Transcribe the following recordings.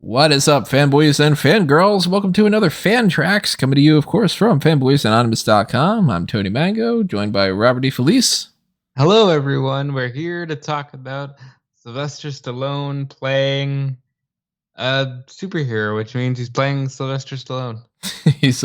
What is up, fanboys and fangirls? Welcome to another FanTracks, coming to you, of course, from fanboysanonymous.com. I'm Tony Mango, joined by Robert D. Felice. Hello, everyone. We're here to talk about Sylvester Stallone playing a superhero, which means he's playing Sylvester Stallone. He's,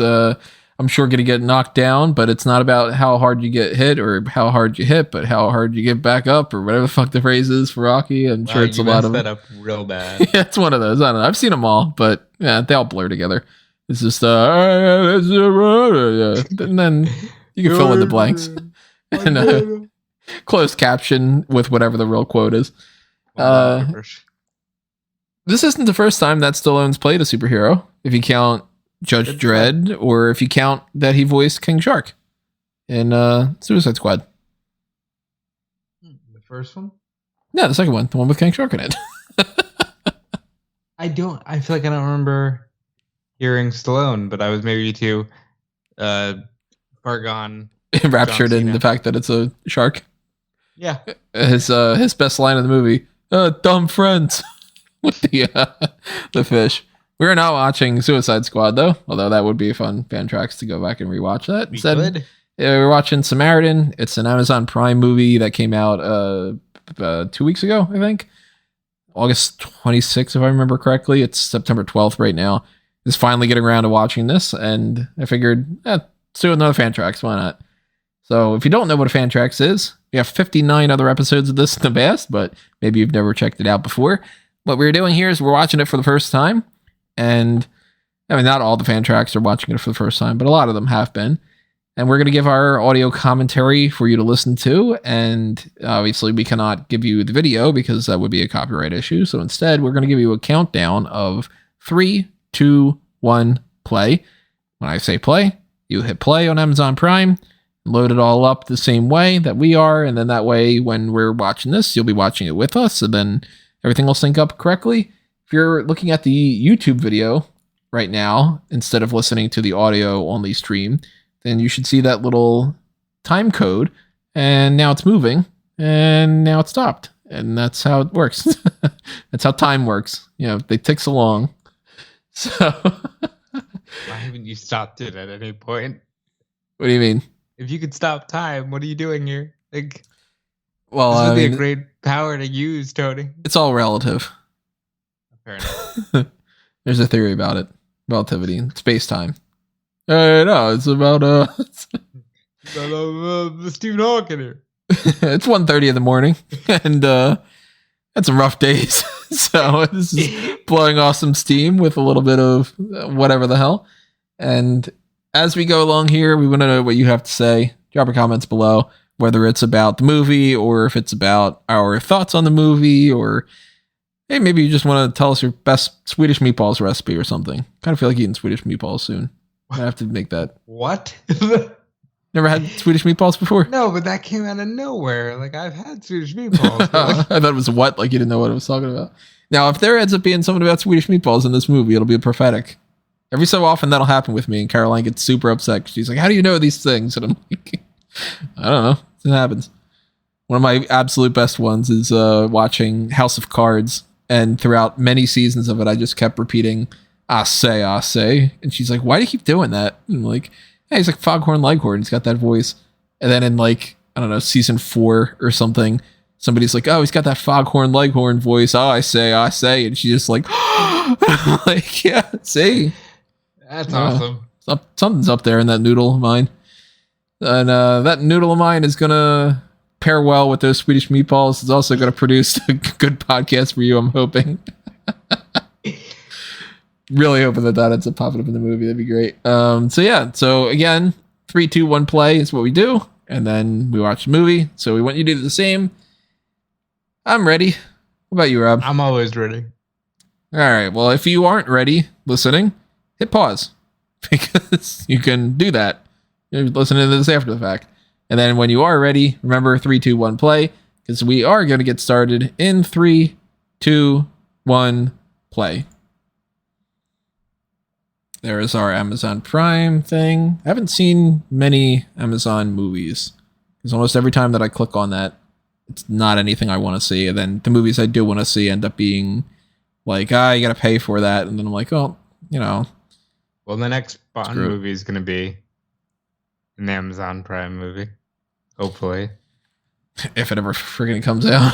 I'm sure, going to get knocked down, but it's not about how hard you get hit or how hard you hit, but how hard you get back up or whatever the fuck the phrase is for Rocky. I'm sure it's a lot of that up real bad. Yeah, it's one of those. I don't know. I've seen them all, but yeah, they all blur together. It's just, and then you can fill in the blanks. And closed caption with whatever the real quote is. This isn't the first time that Stallone's played a superhero, if you count Judge Dredd, or if you count that he voiced King Shark in Suicide Squad. The first one? Yeah, the second one, the one with King Shark in it. I feel like I don't remember hearing Stallone, but I was maybe too far gone. Raptured in the fact that it's a shark. Yeah. His best line of the movie, dumb friends, with the fish. We are not watching Suicide Squad, though, although that would be a fun FanTracks to go back and rewatch that. Instead, we're watching Samaritan. It's an Amazon Prime movie that came out 2 weeks ago, I think. August 26th, if I remember correctly. It's September 12th right now. Just finally getting around to watching this, and I figured, let's do another FanTracks. Why not? So if you don't know what a FanTracks is, we have 59 other episodes of this in the past, but maybe you've never checked it out before. What we're doing here is we're watching it for the first time. And I mean, not all the FanTracks are watching it for the first time, but a lot of them have been. And we're going to give our audio commentary for you to listen to. And obviously, we cannot give you the video because that would be a copyright issue. So instead, we're going to give you a countdown of 3, 2, 1, play. When I say play, you hit play on Amazon Prime, load it all up the same way that we are. And then that way, when we're watching this, you'll be watching it with us. And then everything will sync up correctly. If you're looking at the YouTube video right now, instead of listening to the audio only stream, then you should see that little time code, and now it's moving, and now it's stopped. And that's how it works. That's how time works. You know, they tick along. So why haven't you stopped it at any point? What do you mean? If you could stop time, what are you doing here? Like, well, this would be a great power to use, Tony. It's all relative. Fair enough. There's a theory about it. Relativity. Space-time. No, it's about the Stephen Hawking here. It's 1:30 in the morning, and had some rough days. So this is blowing off some steam with a little bit of whatever the hell. And as we go along here, we want to know what you have to say. Drop your comments below, whether it's about the movie or if it's about our thoughts on the movie, or hey, maybe you just want to tell us your best Swedish meatballs recipe or something. Kind of feel like eating Swedish meatballs soon. I have to make that. What? Never had Swedish meatballs before? No, but that came out of nowhere. Like, I've had Swedish meatballs. I thought it was what? Like you didn't know what I was talking about. Now, if there ends up being something about Swedish meatballs in this movie, it'll be prophetic. Every so often that'll happen with me, and Caroline gets super upset. She's like, how do you know these things? And I'm like, I don't know. It happens. One of my absolute best ones is watching House of Cards. And throughout many seasons of it, I just kept repeating, I say. And she's like, why do you keep doing that? And I'm like, hey, he's like Foghorn Leghorn. He's got that voice. And then in like, I don't know, season 4 or something, somebody's like, oh, he's got that Foghorn Leghorn voice. Oh, I say. And she's just like, I'm like, yeah, see. That's awesome. Something's up there in that noodle of mine. And that noodle of mine is going to pair well with those Swedish meatballs. It's also going to produce a good podcast for you, I'm hoping. Really hoping that ends up popping up in the movie. That'd be great. So again, 3, 2, 1 play is what we do, and then we watch the movie. So we want you to do the same. I'm ready. What about you, Rob? I'm always ready. All right. Well, if you aren't ready listening, hit pause, because you can do that. You're listening to this after the fact. And then when you are ready, remember 3, 2, 1 play, because we are going to get started in 3, 2, 1 play. There is our Amazon Prime thing. I haven't seen many Amazon movies, because almost every time that I click on that, it's not anything I want to see. And then the movies I do want to see end up being like, you got to pay for that. And then I'm like, oh, Well, the next Bond screw it. movie is going to be an Amazon Prime movie. Hopefully. If it ever friggin' comes out.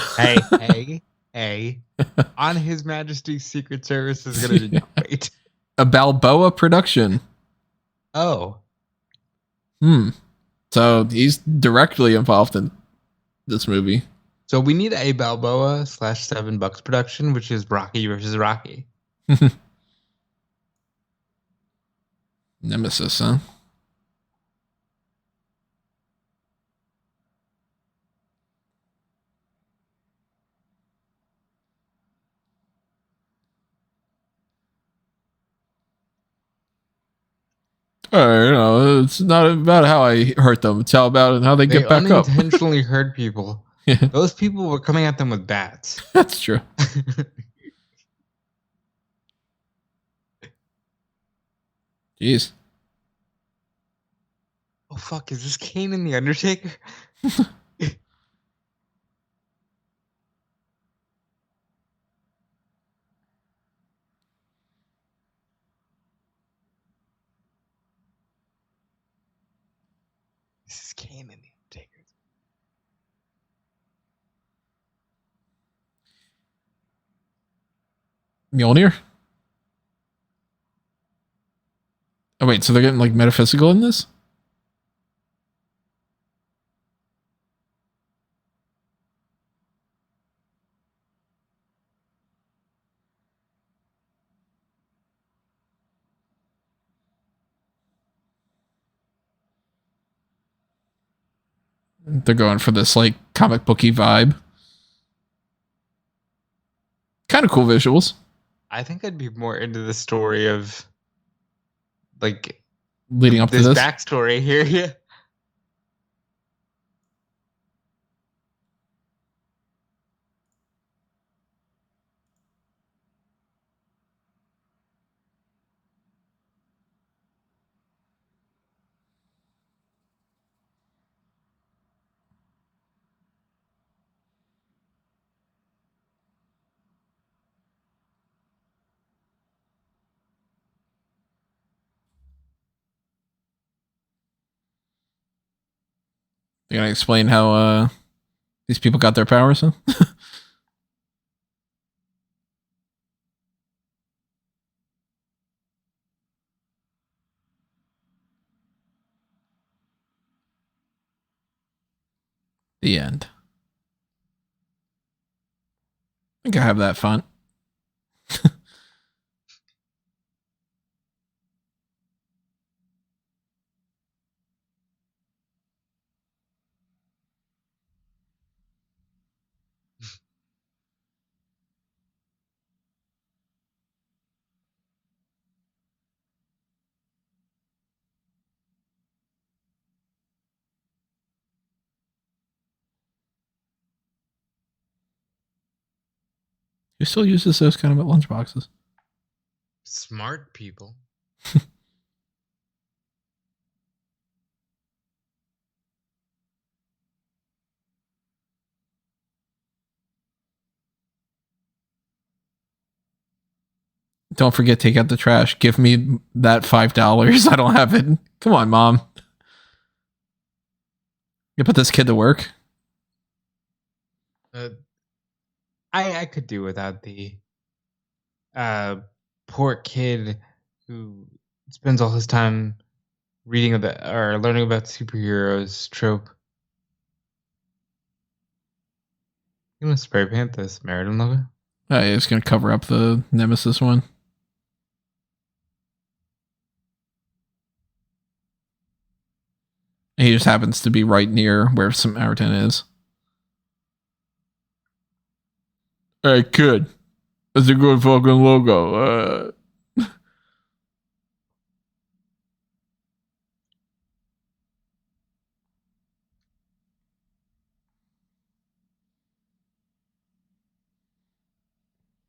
Hey. On His Majesty's Secret Service is going to be great. A Balboa production. Oh. So he's directly involved in this movie. So we need a Balboa / $7 production, which is Rocky versus Rocky. Nemesis, huh? It's not about how I hurt them. It's how about how they get back up. They unintentionally hurt people. Yeah. Those people were coming at them with bats. That's true. Jeez. Oh, fuck. Is this Kane and the Undertaker? This is Kane and the Undertaker. Mjolnir? Oh, wait. So they're getting like metaphysical in this? They're going for this like comic booky vibe. Kind of cool visuals. I think I'd be more into the story of like leading up to this backstory here. Yeah. They're gonna explain how these people got their powers, huh? The end. I think I have that font. Who still uses those kind of lunchboxes? Smart people. Don't forget, take out the trash. Give me that $5. I don't have it. Come on, Mom. You put this kid to work. I could do without the poor kid who spends all his time reading about or learning about superheroes trope. I'm gonna spray paint this Samaritan logo. Oh, yeah, it's gonna cover up the Nemesis one. He just happens to be right near where Samaritan is. Hey, kid. That's a good fucking logo.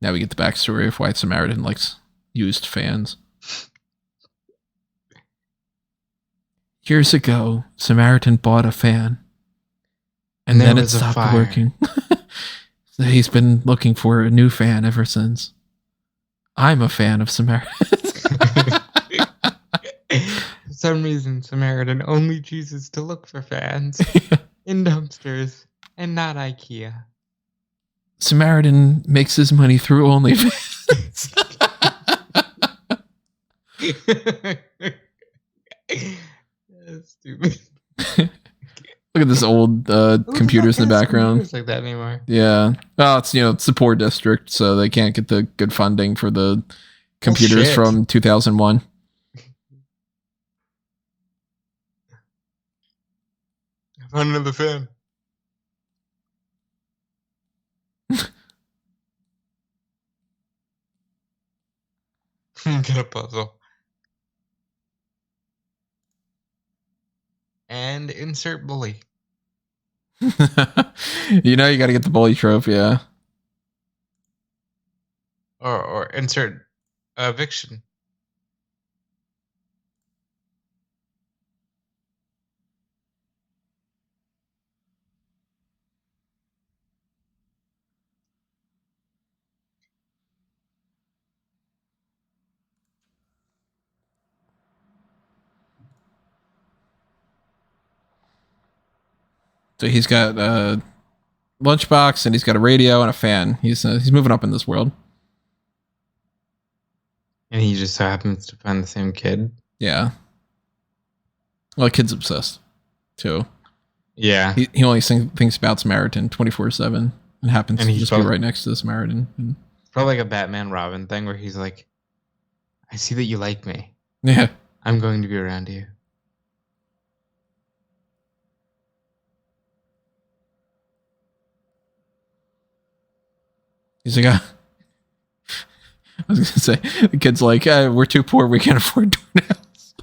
Now we get the backstory of why Samaritan likes used fans. Years ago, Samaritan bought a fan. And then it stopped working. So he's been looking for a new fan ever since. I'm a fan of Samaritan. For some reason, Samaritan only chooses to look for fans in dumpsters and not IKEA. Samaritan makes his money through OnlyFans. That's stupid. Look at this old computers in the background. Like that anymore. Yeah. Well, it's it's a poor district, so they can't get the good funding for the computers from 2001. I found another fan. Get a puzzle. And insert bully. You got to get the bully trope, yeah. Or insert eviction. So he's got a lunchbox and he's got a radio and a fan. He's moving up in this world. And he just so happens to find the same kid. Yeah. Well, the kid's obsessed too. Yeah. He only thinks about Samaritan 24/7 and happens to just be right next to the Samaritan. And it's probably like a Batman Robin thing where he's like, I see that you like me. Yeah. I'm going to be around you. He's like, I was going to say, the kid's like, we're too poor. We can't afford doorknobs.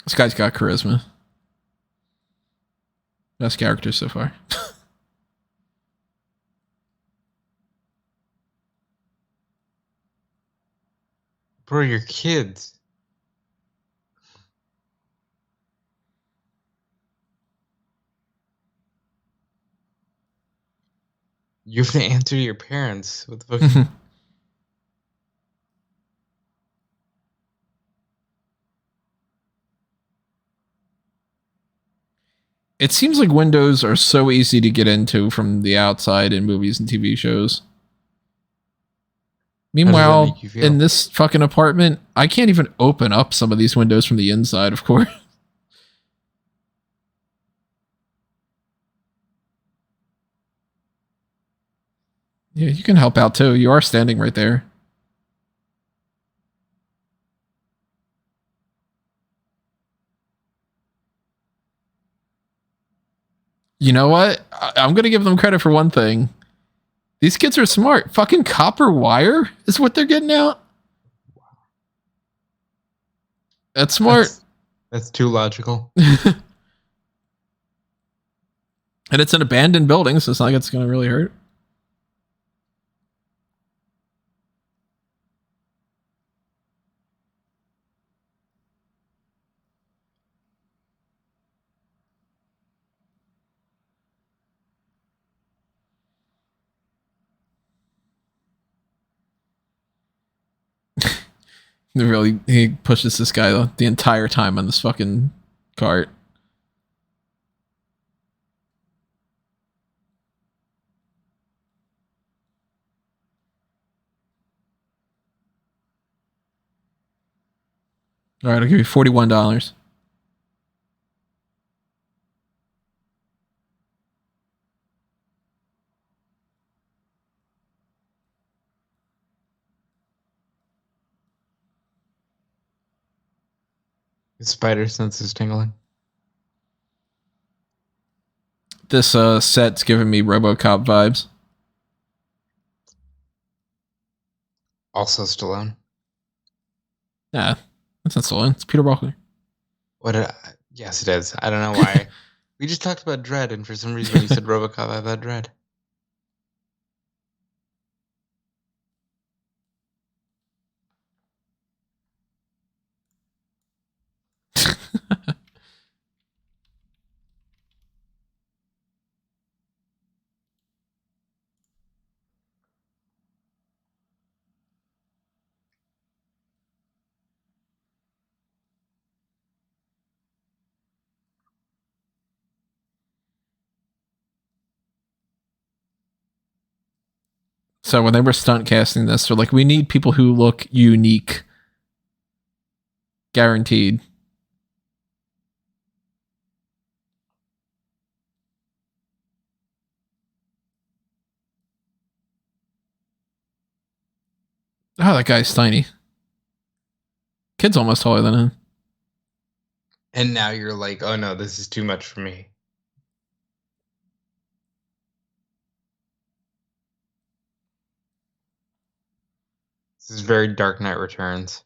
This guy's got charisma. Best character so far. Bro, your kids. You have to answer to your parents. What the fuck? It seems like windows are so easy to get into from the outside in movies and TV shows. Meanwhile, in this fucking apartment, I can't even open up some of these windows from the inside, of course. Yeah, you can help out too. You are standing right there. You know what? I'm going to give them credit for one thing. These kids are smart. Fucking copper wire is what they're getting out. That's smart. That's too logical. And it's an abandoned building, so it's not like it's going to really hurt. Really, he pushes this guy the entire time on this fucking cart. All right, I'll give you $41. His spider sense is tingling. This set's giving me RoboCop vibes. Also Stallone. Nah, that's not Stallone. It's Peter Buckler. Yes, it is. I don't know why. We just talked about Dread, and for some reason when you said RoboCop, I thought Dread. So when they were stunt casting this, they're like, we need people who look unique. Guaranteed. Oh, that guy's tiny. Kid's almost taller than him. And now you're like, oh no, this is too much for me. This is very Dark Knight Returns.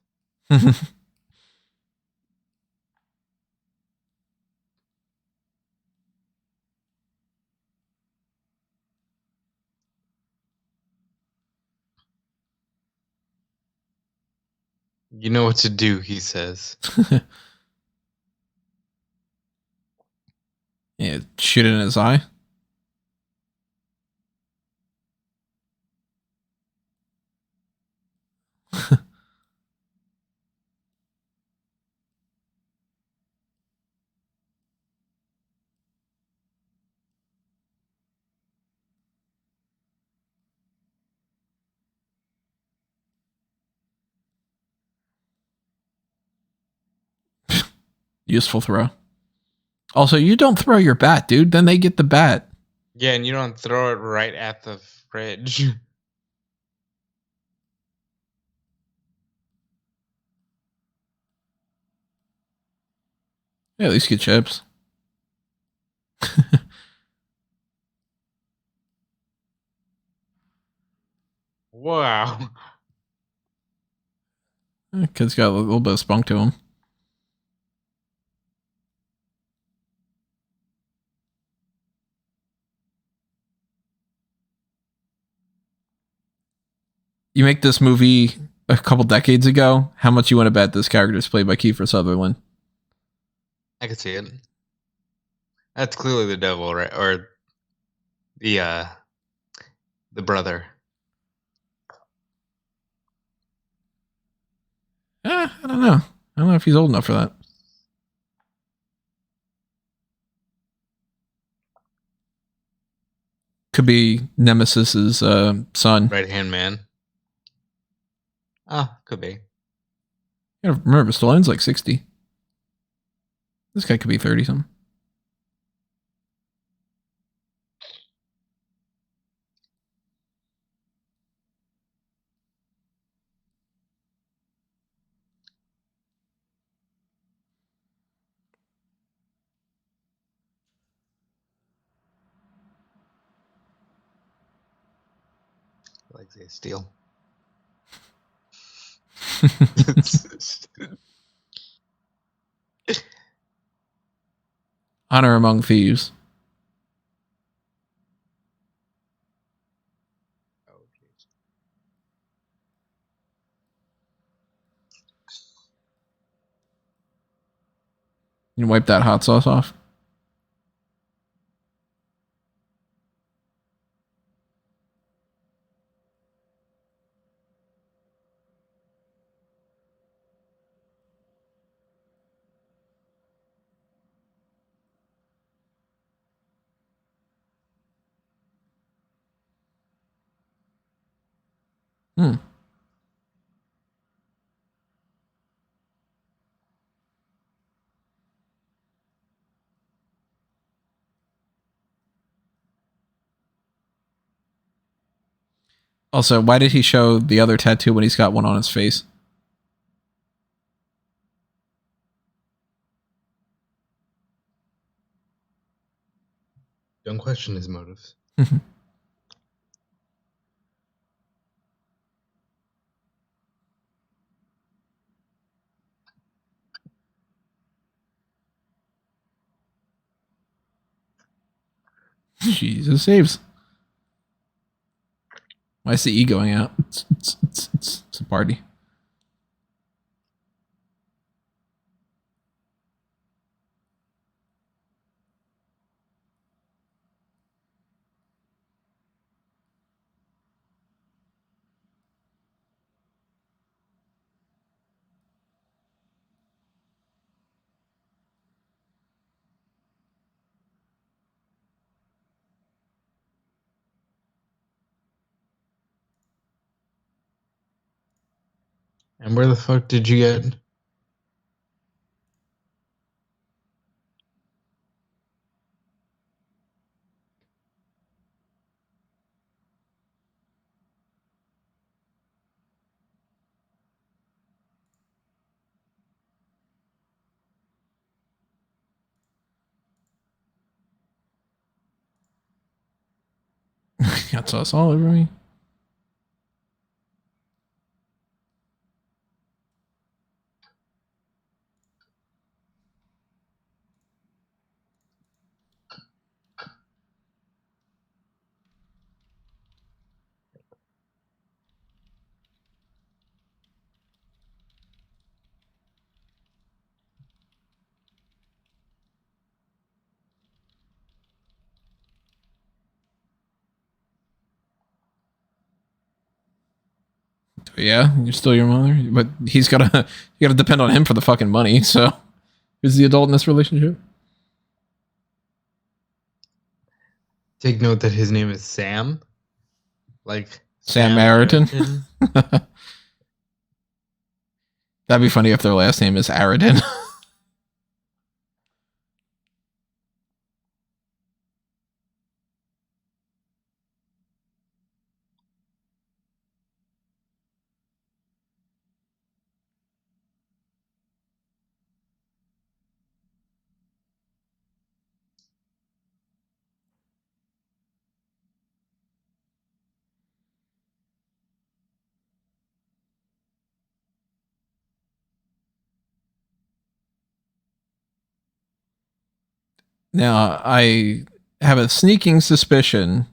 You know what to do, he says. Yeah, shoot it in his eye. Useful throw. Also, you don't throw your bat, dude. Then they get the bat. Yeah, and you don't throw it right at the fridge. Yeah, at least get chips. Wow. Kid's got a little bit of spunk to him. You make this movie a couple decades ago. How much you want to bet this character is played by Kiefer Sutherland? I can see it. That's clearly the devil, right? Or the brother. I don't know. I don't know if he's old enough for that. Could be Nemesis's son. Right hand man. Ah, could be. You know, remember, Stallone's like 60. This guy could be 30 something. Like they steal. Honor among thieves. You can wipe that hot sauce off. Hmm. Also, why did he show the other tattoo when he's got one on his face? Don't question his motives. Jesus saves. Why is the E going out? It's a party. And where the fuck did you get? Got sauce all over me. Yeah, you're still your mother, but you gotta depend on him for the fucking money. So, who's the adult in this relationship? Take note that his name is Sam. Like Samaritan. Samaritan. That'd be funny if their last name is Aridin. Now, I have a sneaking suspicion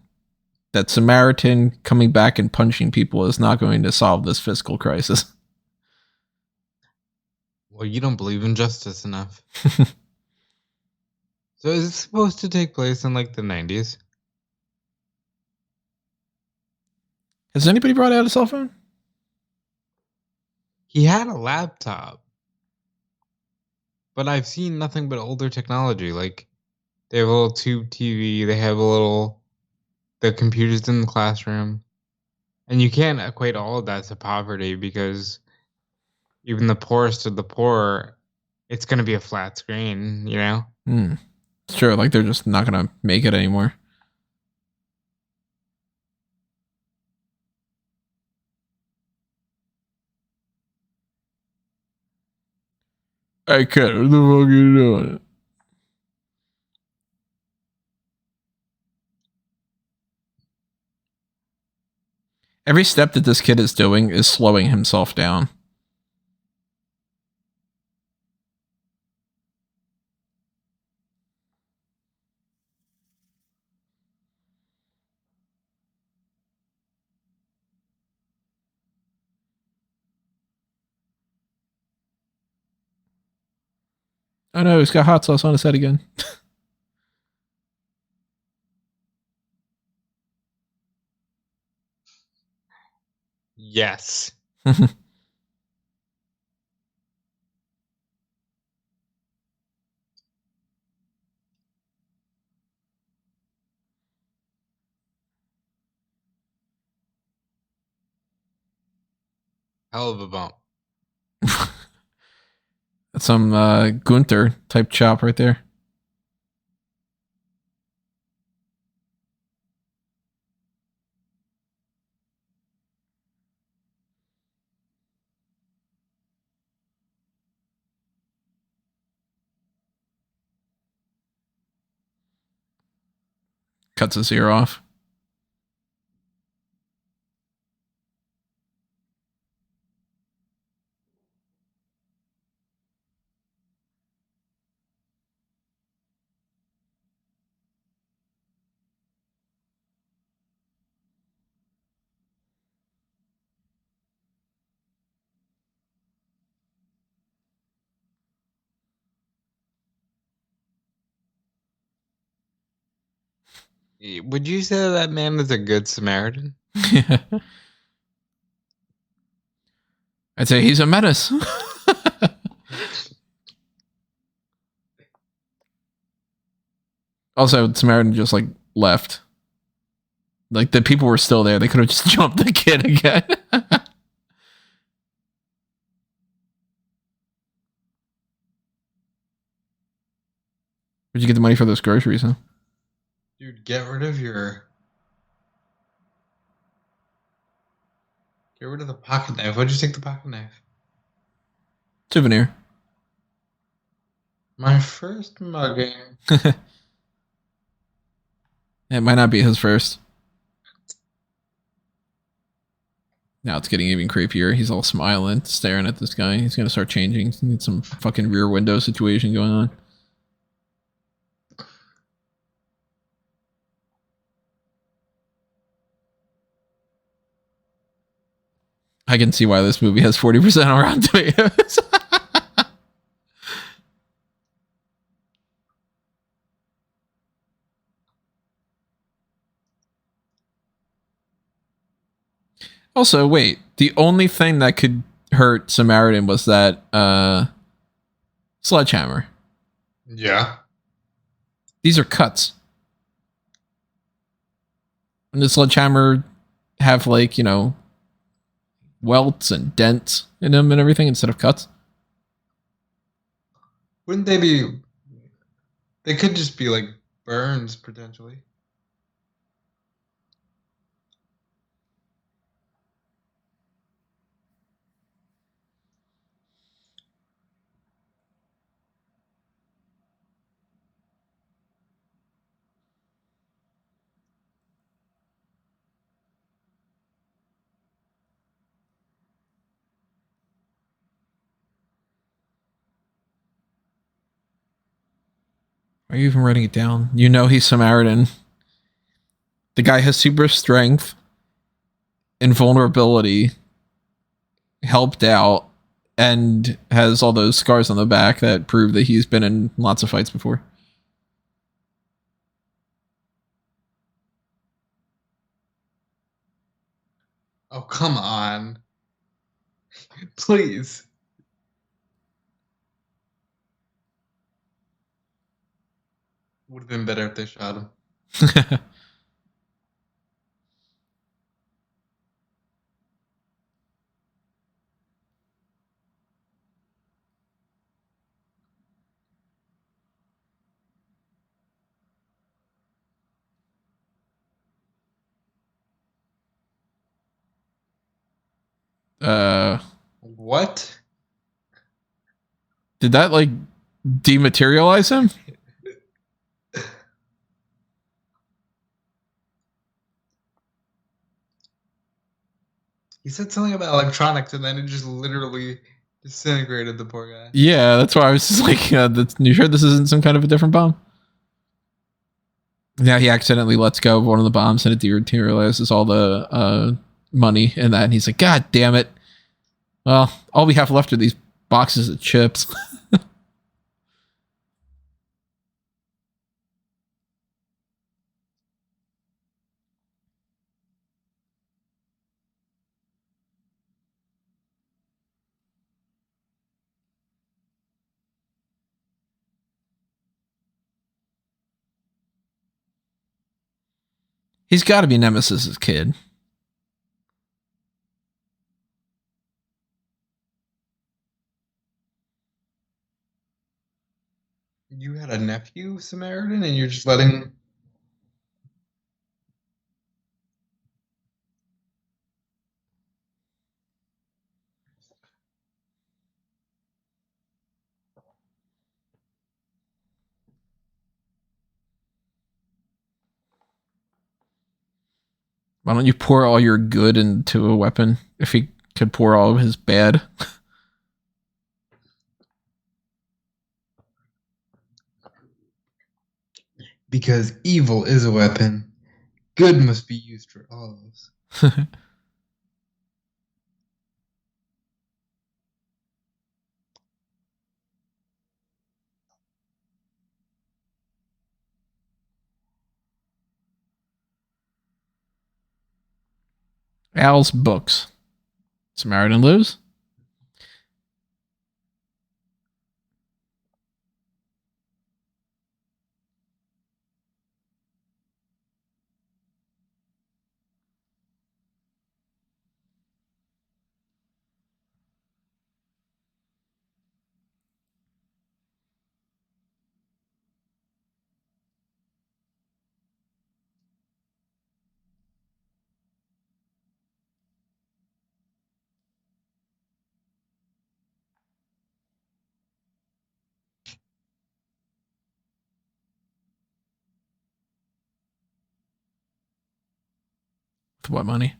that Samaritan coming back and punching people is not going to solve this fiscal crisis. Well, you don't believe in justice enough. So is it supposed to take place in like the 90s? Has anybody brought out a cell phone? He had a laptop. But I've seen nothing but older technology. Like they have a little tube TV, they have the computers in the classroom. And you can't equate all of that to poverty because even the poorest of the poor, it's going to be a flat screen, you know? Sure, like they're just not gonna make it anymore. I can't. What the fuck are you doing? Every step that this kid is doing is slowing himself down. Oh no, he's got hot sauce on his head again. Yes. Hell of a bump. That's some Gunther type chop right there. Cuts his ear off. Would you say that man is a good Samaritan? I'd say he's a menace. Also, Samaritan just like left. Like the people were still there. They could have just jumped the kid again. Where'd you get the money for those groceries, huh? Dude, get rid of the pocket knife. Why'd you take the pocket knife? Souvenir. My first mugging. It might not be his first. Now it's getting even creepier. He's all smiling, staring at this guy. He's gonna start changing. Need some fucking rear window situation going on. I can see why this movie has 40% on Rotten Tomatoes. Also, wait. The only thing that could hurt Samaritan was that sledgehammer. Yeah. These are cuts. And the sledgehammer have like, welts and dents in them and everything instead of cuts. Wouldn't they be? They could just be like burns potentially. Are you even writing it down? You know he's Samaritan. The guy has super strength, invulnerability, helped out, and has all those scars on the back that prove that he's been in lots of fights before. Oh, come on. Please. Would have been better if they shot him. What? Did that like dematerialize him? He said something about electronics, and then it just literally disintegrated the poor guy. Yeah, that's why I was just like, you sure this isn't some kind of a different bomb? Now he accidentally lets go of one of the bombs and it dematerializes all the money in that. And he's like, God damn it. Well, all we have left are these boxes of chips. He's got to be Nemesis's kid. You had a nephew, Samaritan, and you're just letting. Why don't you pour all your good into a weapon if he could pour all of his bad? Because evil is a weapon. Good must be used for all of us. Al's books. Samaritan Lives. With what money?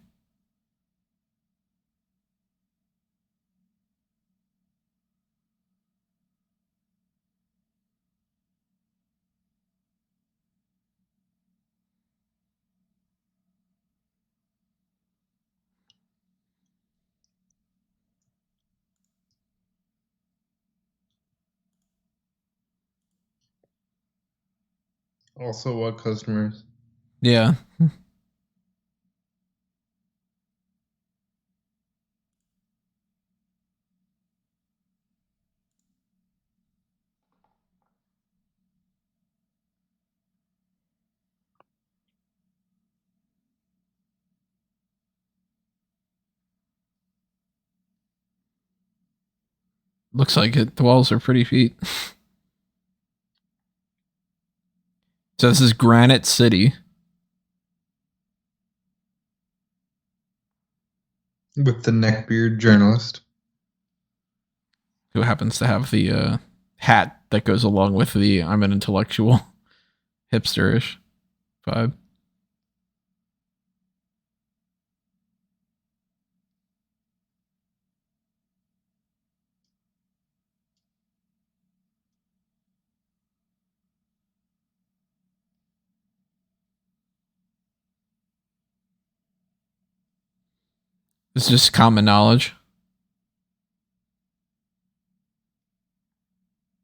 Also, what customers? Yeah. Looks like it. The walls are pretty feet. So this is Granite City. With the neckbeard journalist. Who happens to have the hat that goes along with the I'm an intellectual hipsterish vibe. It's just common knowledge.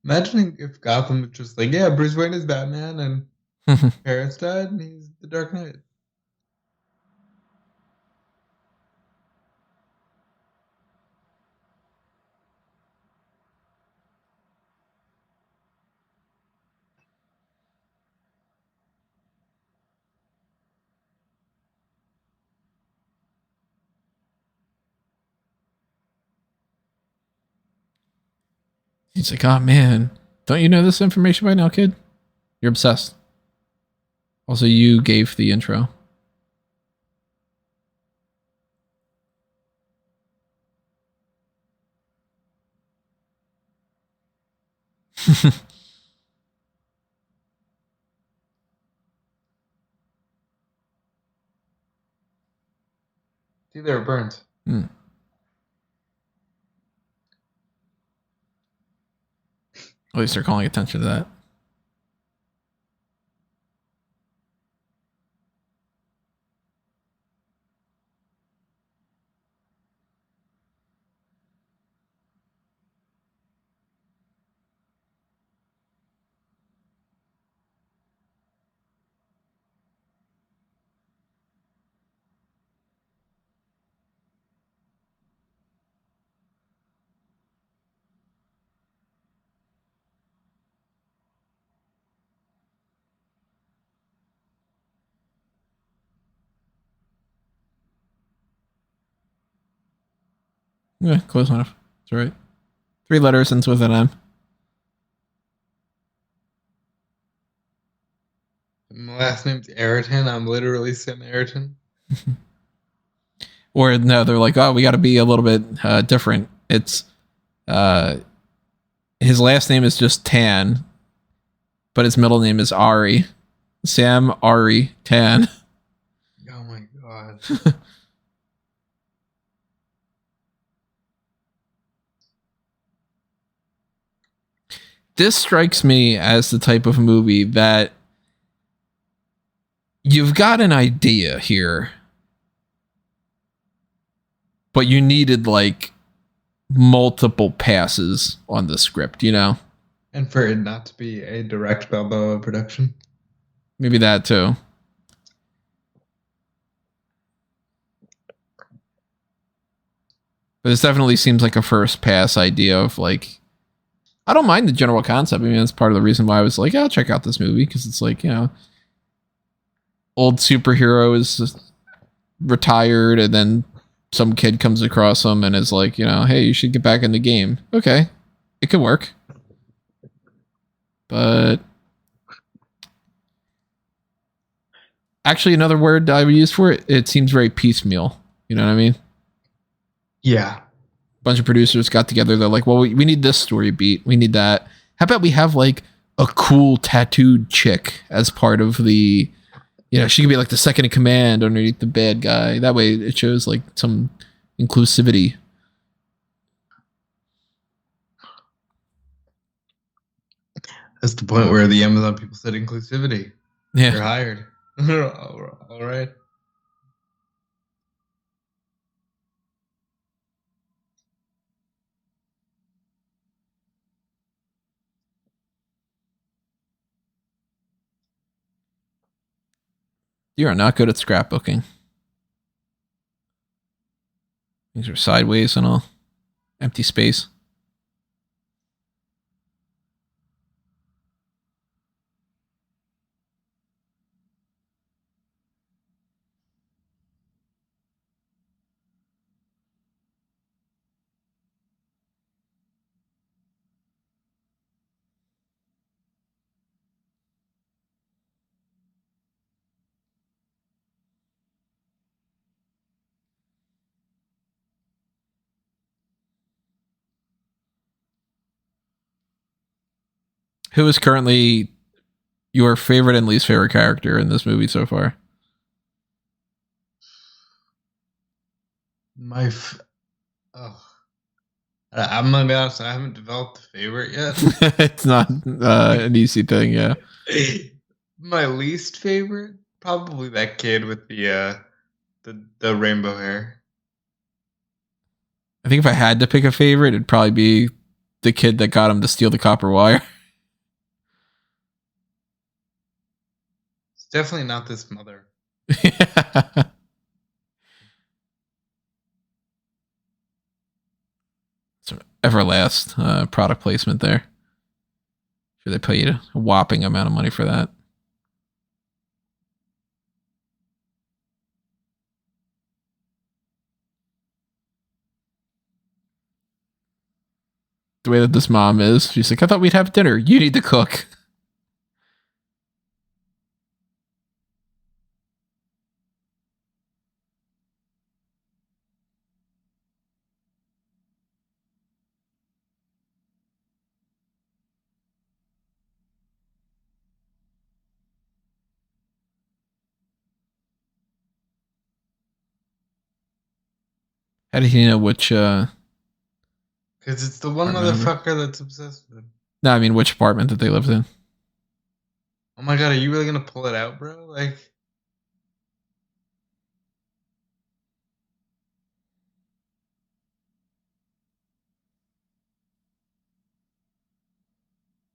Imagining if Gotham was just like, yeah, Bruce Wayne is Batman and Paris died and he's the Dark Knight. He's like, oh man, don't you know this information by now, kid? You're obsessed. Also, you gave the intro. See, they were burnt. Hmm. At least they're calling attention to that. Yeah, close enough. That's right. 3 letters ends with an M. My last name's Ayrton. I'm literally Samaritan. Or no, they're like, oh, we got to be a little bit different. It's his last name is just Tan, but his middle name is Ari. Sam Ari Tan. Oh my god. This strikes me as the type of movie that you've got an idea here, but you needed like multiple passes on the script, you know? And for it not to be a direct Balboa production. Maybe that too. But this definitely seems like a first pass idea of like, I don't mind the general concept. I mean, that's part of the reason why I was like, yeah, I'll check out this movie because it's like, you know, old superhero is retired and then some kid comes across him and is like, you know, hey, you should get back in the game. Okay, it could work. But actually, another word I would use for it, it seems very piecemeal. You know what I mean? Yeah. Bunch of producers got together. They're like, well, we need this story beat. We need that. How about we have like a cool tattooed chick as part of the, you know, she could be like the second in command underneath the bad guy. That way it shows like some inclusivity. That's the point where the Amazon people said inclusivity. Yeah. You're hired. All right. You are not good at scrapbooking. Things are sideways and all. Empty space. Who is currently your favorite and least favorite character in this movie so far? I'm gonna be honest. I haven't developed a favorite yet. It's not an easy thing, yeah. My least favorite, probably that kid with the rainbow hair. I think if I had to pick a favorite, it'd probably be the kid that got him to steal the copper wire. It's definitely not this mother. Yeah. Some Everlast product placement there. Sure, they pay you a whopping amount of money for that. The way that this mom is, she's like, I thought we'd have dinner. You need to cook. How did he know which Because it's the one Apartment number? motherfucker that's obsessed with him. No, I mean which apartment that they lived in. Oh my god, are you really gonna pull it out, bro? Like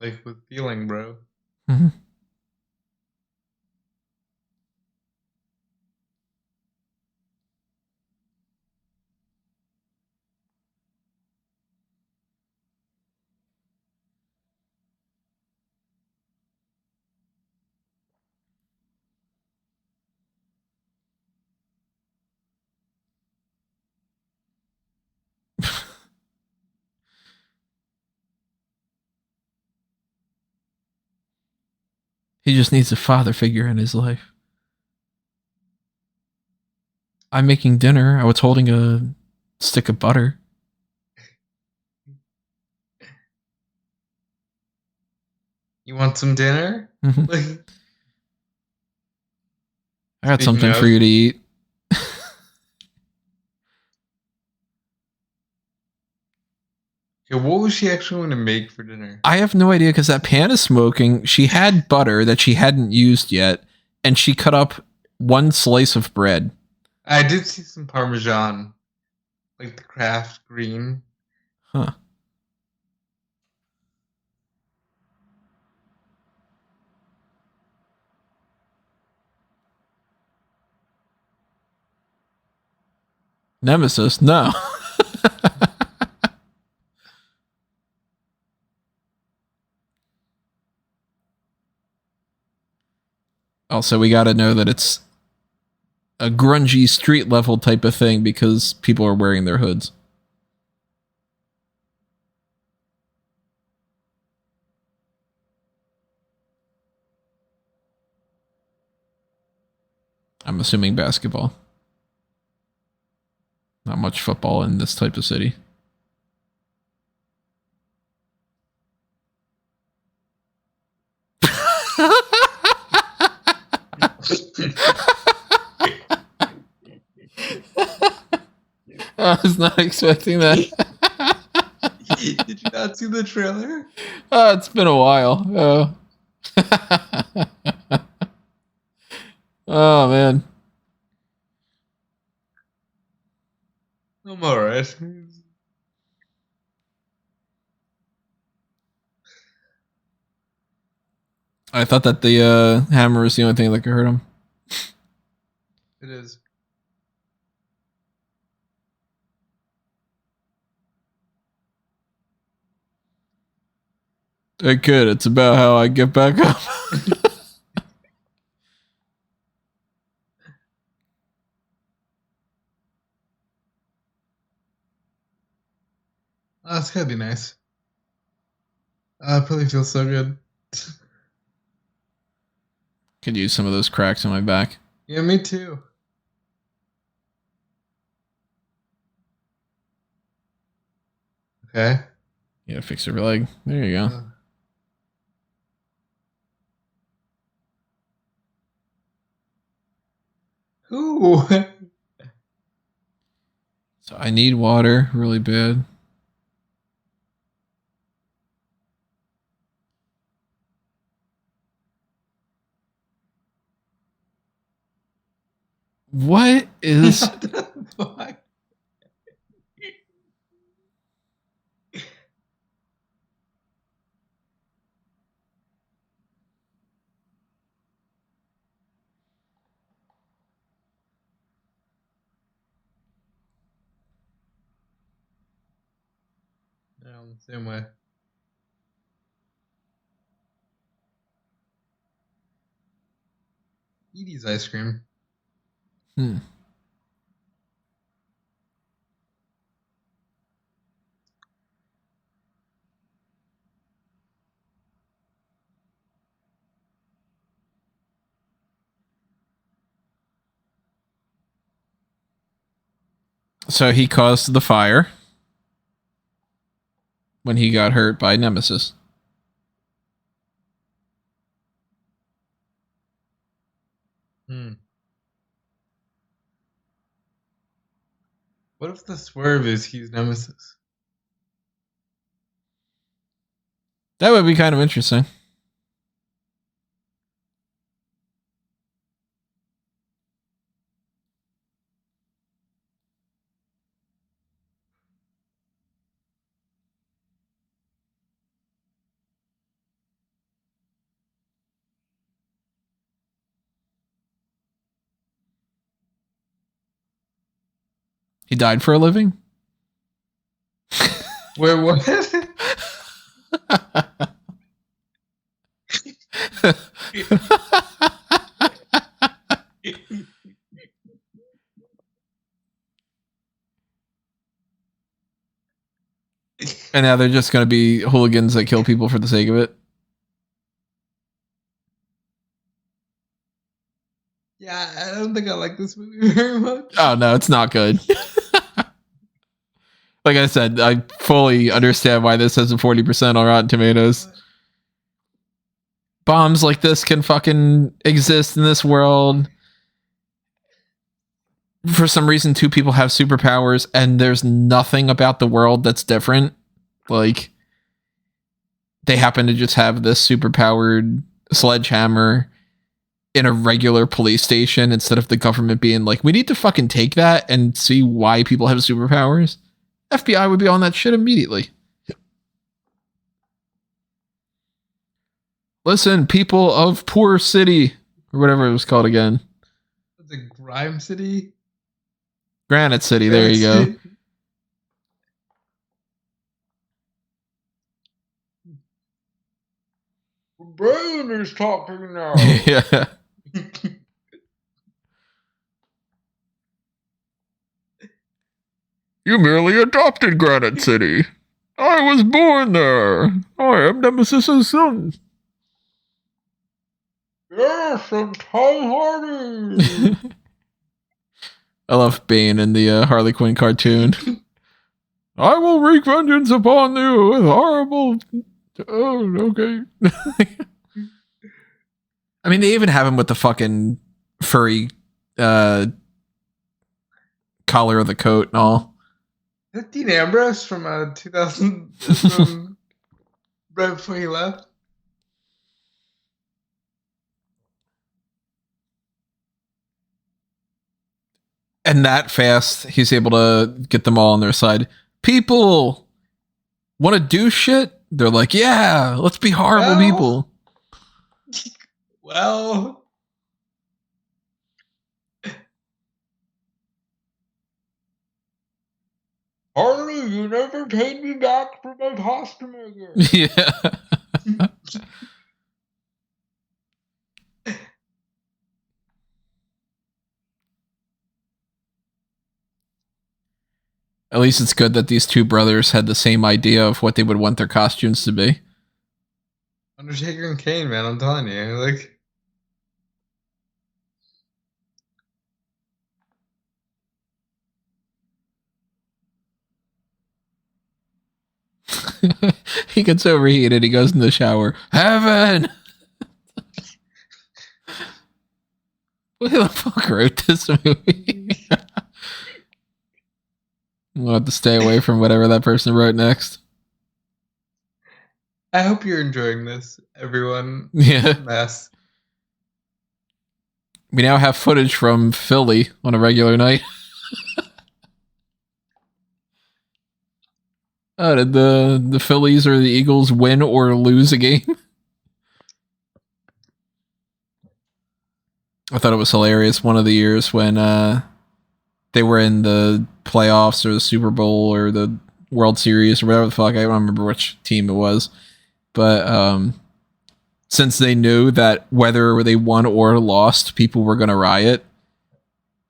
with feeling, bro. Mm-hmm. He just needs a father figure in his life. I'm making dinner. I was holding a stick of butter. You want some dinner? Mm-hmm. I got Speaking something of- for you to eat. Okay, what was she actually going to make for dinner? I have no idea because that pan is smoking. She had butter that she hadn't used yet, and she cut up one slice of bread. I did see some Parmesan, like the Kraft green. Huh. Nemesis? No. Also, we got to know that it's a grungy street level type of thing because people are wearing their hoods. I'm assuming basketball. Not much football in this type of city. I was not expecting that. Did you not see the trailer? Oh, it's been a while. Oh. Oh, man. I'm alright. I thought that the hammer was the only thing that could hurt him. It is. Hey, kid, it's about how I get back up. Oh, it's gotta be nice. It probably feels so good. Could use some of those cracks in my back. Yeah, me too. Okay. You gotta fix your leg. There you go. Ooh. So I need water really bad. What is... What the fuck? Yeah, I'm the same way. Edie's ice cream. So he caused the fire when he got hurt by Nemesis. What if the swerve is he's Nemesis? That would be kind of interesting. He died for a living? Where what? And now they're just going to be hooligans that kill people for the sake of it? Yeah, I don't think I like this movie very much. Oh, no, it's not good. Like I said, I fully understand why this has a 40% on Rotten Tomatoes. Bombs like this can fucking exist in this world. For some reason, two people have superpowers, and there's nothing about the world that's different. Like, they happen to just have this superpowered sledgehammer in a regular police station instead of the government being like, we need to fucking take that and see why people have superpowers. FBI would be on that shit immediately. Listen, people of Poor City, or whatever it was called again. The Grime City? Granite City, there you go. Brian is talking now. Yeah. You merely adopted Granite City. I was born there. I am Nemesis's son. Yes, I'm Tom Hardy. I love Bane in the Harley Quinn cartoon. I will wreak vengeance upon you with horrible... Oh, okay. I mean, they even have him with the fucking furry collar of the coat and all. Is that Dean Ambrose from 2000? From right before he left? And that fast, he's able to get them all on their side. People want to do shit. They're like, yeah, let's be horrible people. Well, Harley, you never paid me back for my pasta maker. Yeah. At least it's good that these two brothers had the same idea of what they would want their costumes to be. Undertaker and Kane, man, I'm telling you, like. He gets overheated. He goes in the shower. Heaven! Who the fuck wrote this movie? We'll have to stay away from whatever that person wrote next. I hope you're enjoying this, everyone. Yeah. Mess. We now have footage from Philly on a regular night. Did the Phillies or the Eagles win or lose a game? I thought it was hilarious one of the years when they were in the playoffs or the Super Bowl or the World Series or whatever the fuck. I don't remember which team it was. But since they knew that whether they won or lost, people were going to riot,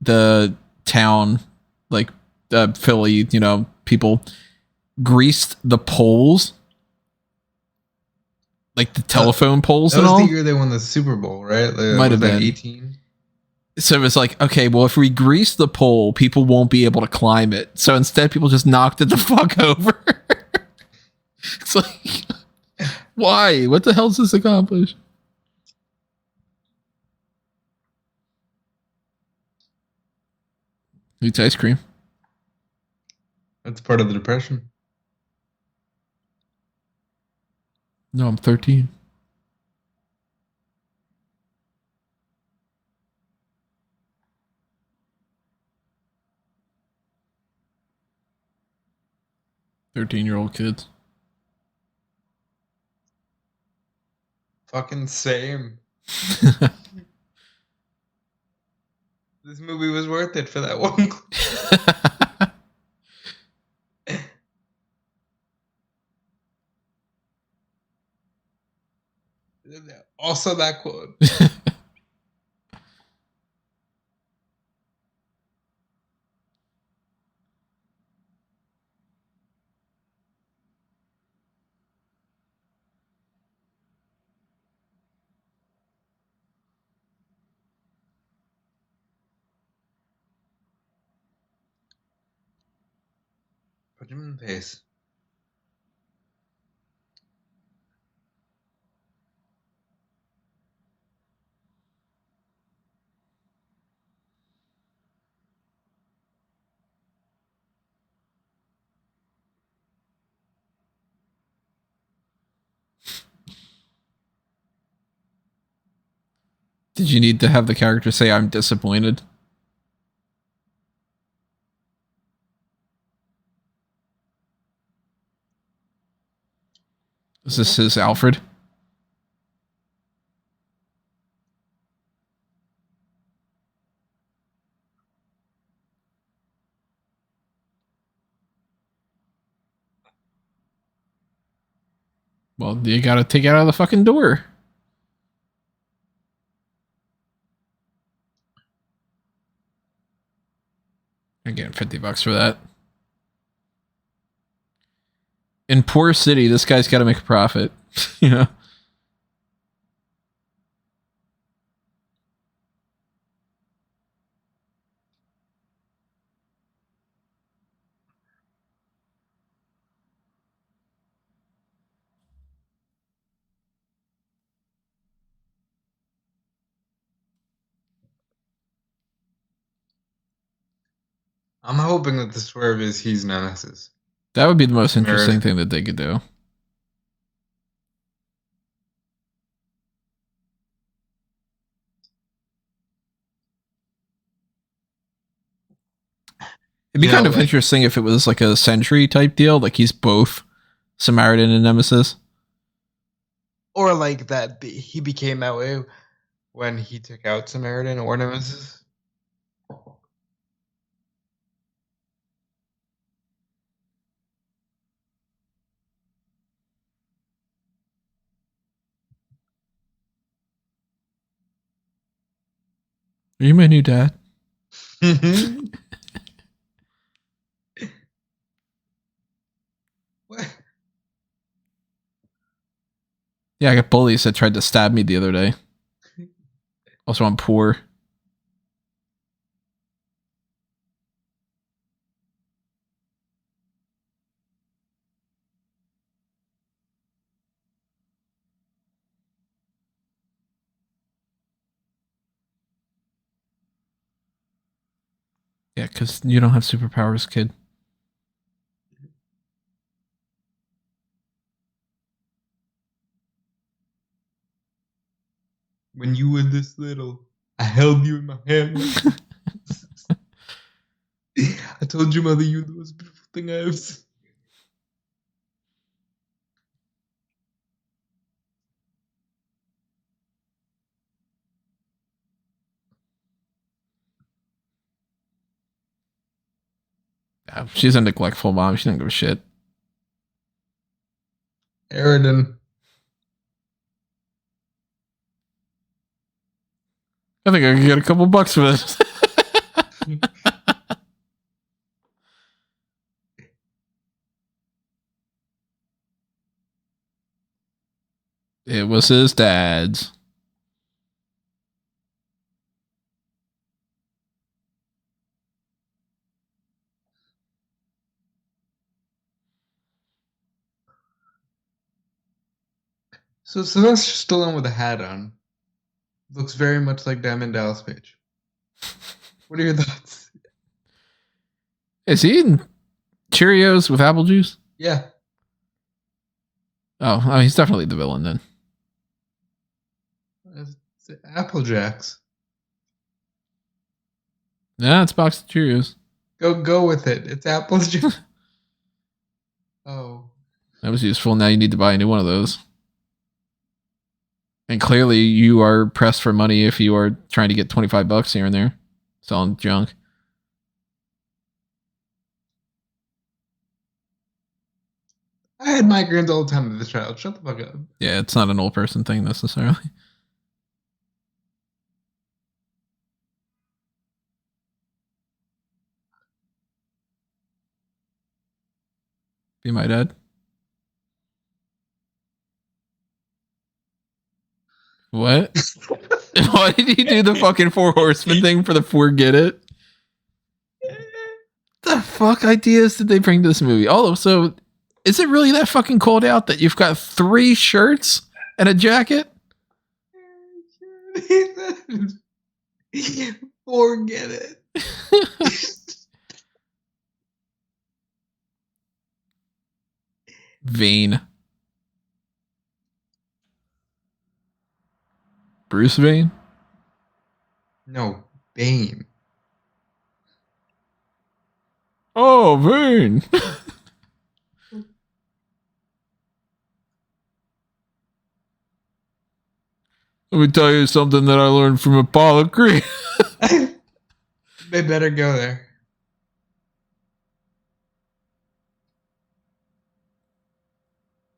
the town, like Philly, people greased the poles, like the telephone poles and all. That was the year they won the Super Bowl, right? Like, might have been 18. So it was like, okay, well, if we grease the pole, people won't be able to climb it. So instead, people just knocked it the fuck over. It's like, why? What the hell does this accomplish? Eats ice cream. That's part of the depression. No, I'm 13. Thirteen-year-old kids. Fucking same. This movie was worth it for that one. Also, that quote. Put him in the face. Did you need to have the character say, I'm disappointed? Is this his Alfred? Well, you gotta take it out of the fucking door. $30 for that. In poor city, this guy's got to make a profit. You know? I'm hoping that the swerve is he's Nemesis. That would be the most interesting thing that they could do. It'd be kind of interesting if it was like a Sentry type deal, like he's both Samaritan and Nemesis. Or like that he became that way when he took out Samaritan or Nemesis. Are you my new dad? What? Yeah, I got bullies that tried to stab me the other day. Also, I'm poor. Yeah, because you don't have superpowers, kid. When you were this little, I held you in my hand. I told your mother you were the most beautiful thing I ever seen. Yeah, she's a neglectful mom. She doesn't give a shit. Aridin. I think I can get a couple bucks for this. It was his dad's. So Sylvester Stallone with a hat on looks very much like Diamond Dallas Page. What are your thoughts? Is he eating Cheerios with apple juice? Yeah. Oh, he's definitely the villain then. It's Apple Jacks. Yeah, it's a box of Cheerios. Go with it. It's Apple Jacks. Oh. That was useful. Now you need to buy a new one of those. And clearly you are pressed for money if you are trying to get $25 here and there. Selling junk. I had migraines all the time as a child. Shut the fuck up. Yeah, it's not an old person thing necessarily. Be my dad. What? Why did he do the fucking Four Horsemen thing for the Forget It? The fuck ideas did they bring to this movie? Also, is it really that fucking cold out that you've got 3 shirts and a jacket? Forget it. Vane. Bruce Vane? No, Bane. Oh, Vane. Let me tell you something that I learned from Apollo Creed. They better go there.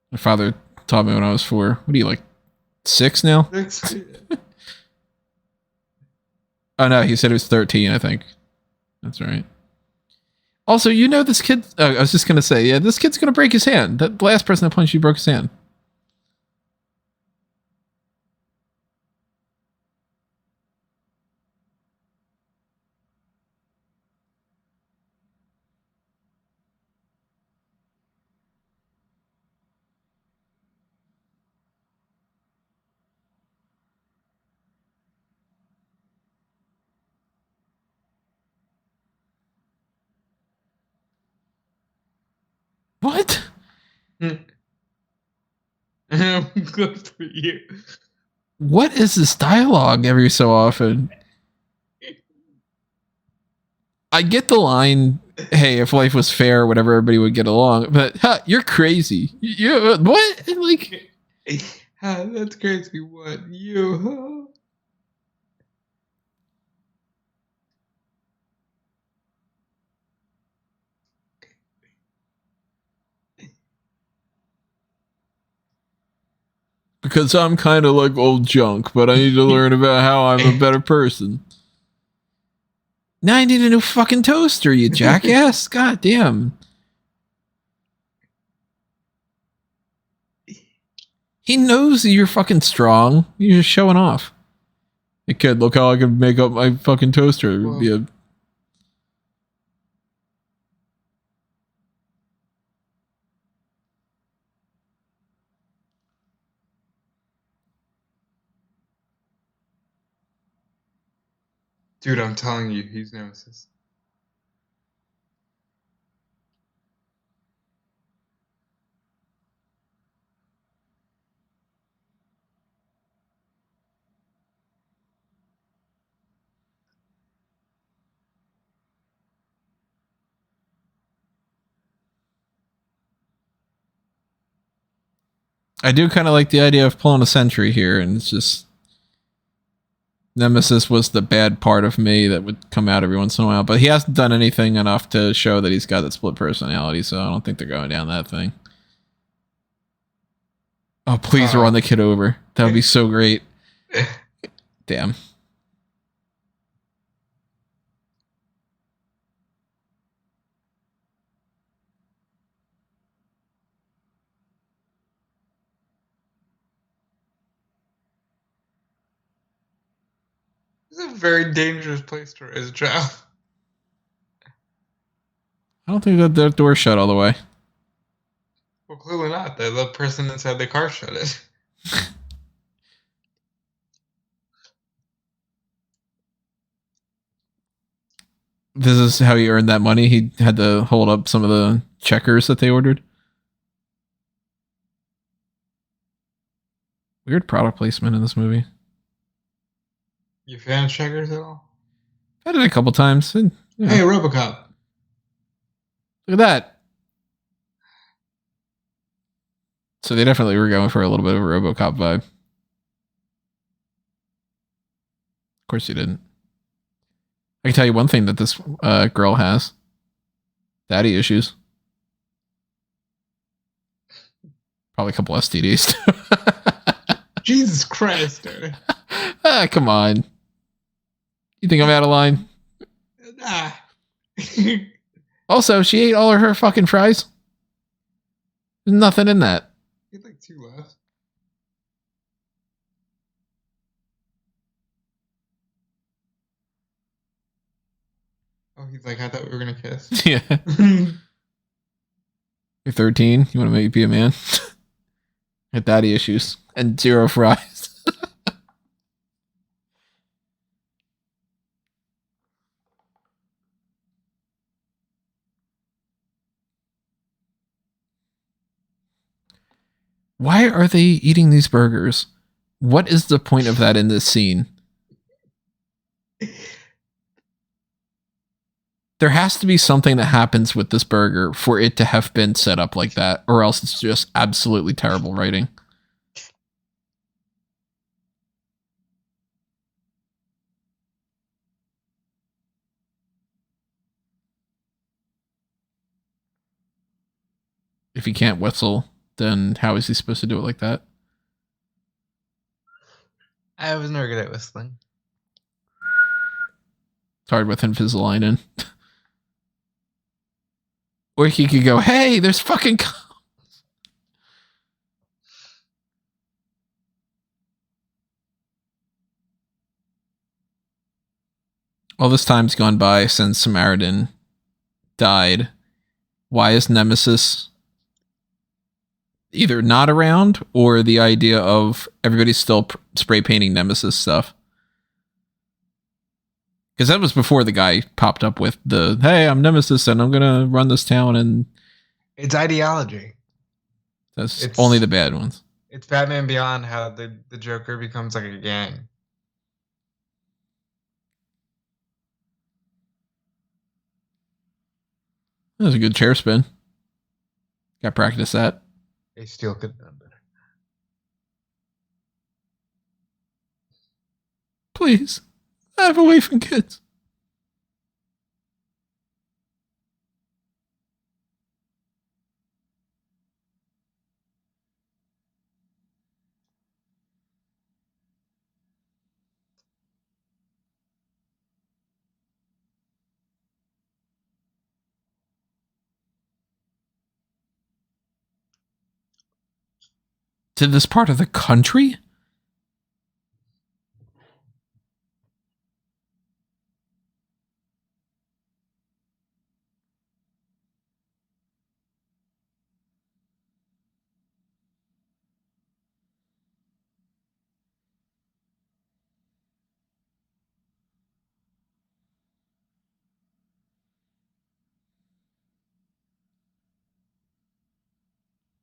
My father taught me when I was 4. What are you, like 6 now? Oh no, he said he was 13, I think. That's right. Also, you know this kid. I was just gonna say, yeah, this kid's gonna break his hand. The last person that punched you broke his hand. What? Good for you. What is this dialogue every so often? I get the line, hey, if life was fair, whatever, everybody would get along. But you're crazy. You what? Like, That's crazy. What you? because I'm kind of like old junk, but I need to learn about how I'm a better person. Now I need a new fucking toaster, you jackass. God damn. He knows that you're fucking strong. You're just showing off. Hey kid, look how I can make up my fucking toaster. It would be a... Dude, I'm telling you, he's Nemesis. I do kind of like the idea of pulling a sentry here, and it's just... Nemesis was the bad part of me that would come out every once in a while, but he hasn't done anything enough to show that he's got that split personality, so I don't think they're going down that thing. Oh, please run the kid over. That would be so great. Damn. It's a very dangerous place to raise a child. I don't think that their door's shut all the way. Well, clearly not. The person inside the car shut it. This is how he earned that money. He had to hold up some of the checkers that they ordered. Weird product placement in this movie. You fan of checkers at all? I did it a couple times. And, you know, Hey, RoboCop. look at that. So they definitely were going for a little bit of a RoboCop vibe. Of course you didn't. I can tell you one thing that this girl has. Daddy issues. Probably a couple STDs too. Jesus Christ, dude. Come on. You think I'm out of line? Nah. Also, she ate all of her fucking fries. There's nothing in that. You had like 2 left. Oh, he's like, I thought we were gonna kiss. Yeah. You're 13. You want to maybe be a man? Had daddy issues and 0 fries. Why are they eating these burgers? What is the point of that in this scene? There has to be something that happens with this burger for it to have been set up like that, or else it's just absolutely terrible writing. If he can't whistle, then how is he supposed to do it like that? I was never good at whistling. It's hard with Invisalign in. Or he could go, hey, there's fucking all this time's gone by since Samaritan died. Why is Nemesis either not around or the idea of everybody's still spray painting Nemesis stuff? Because that was before the guy popped up with the, hey, I'm Nemesis and I'm going to run this town. And it's ideology. That's only the bad ones. It's Batman Beyond, how the Joker becomes like a gang. That was a good chair spin. Got practice that. They still could have done better. Please, I have a wife and kids. To this part of the country?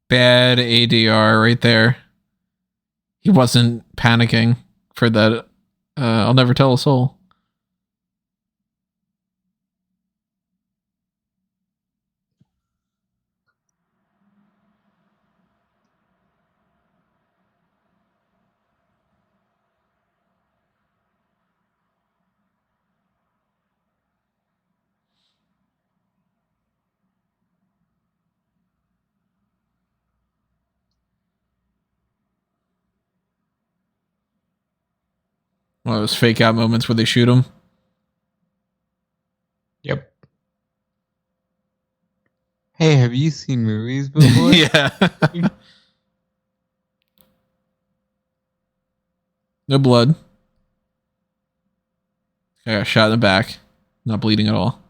Bad ADR right there. He wasn't panicking for that. I'll never tell a soul. One of those fake out moments where they shoot him. Yep. Hey, have you seen movies before? Yeah. No blood. I got shot in the back. Not bleeding at all.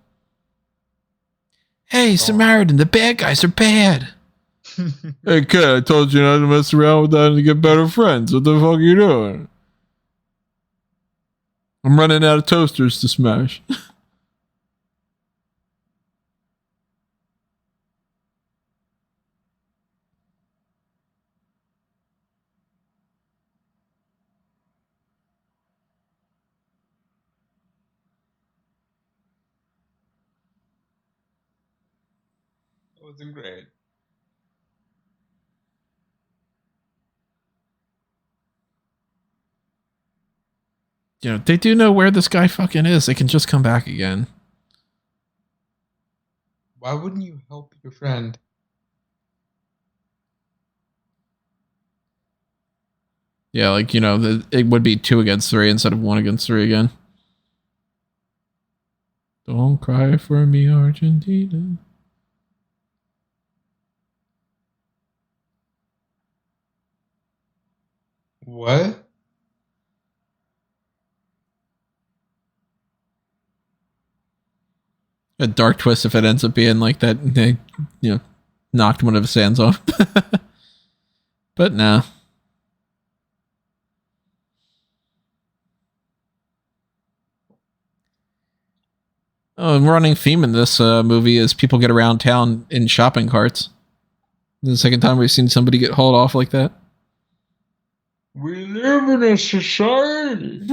Hey, Samaritan, the bad guys are bad. Hey, kid, I told you not to mess around with that and to get better friends. What the fuck are you doing? I'm running out of toasters to smash. It wasn't great. You know, they do know where this guy fucking is. They can just come back again. Why wouldn't you help your friend? Yeah, like, you know, it would be 2 against 3 instead of 1 against 3 again. Don't cry for me, Argentina. What? A dark twist if it ends up being like that. They, you know, knocked one of his hands off. But no. A running theme in this movie is people get around town in shopping carts. This is the second time we've seen somebody get hauled off like that. We live in a society.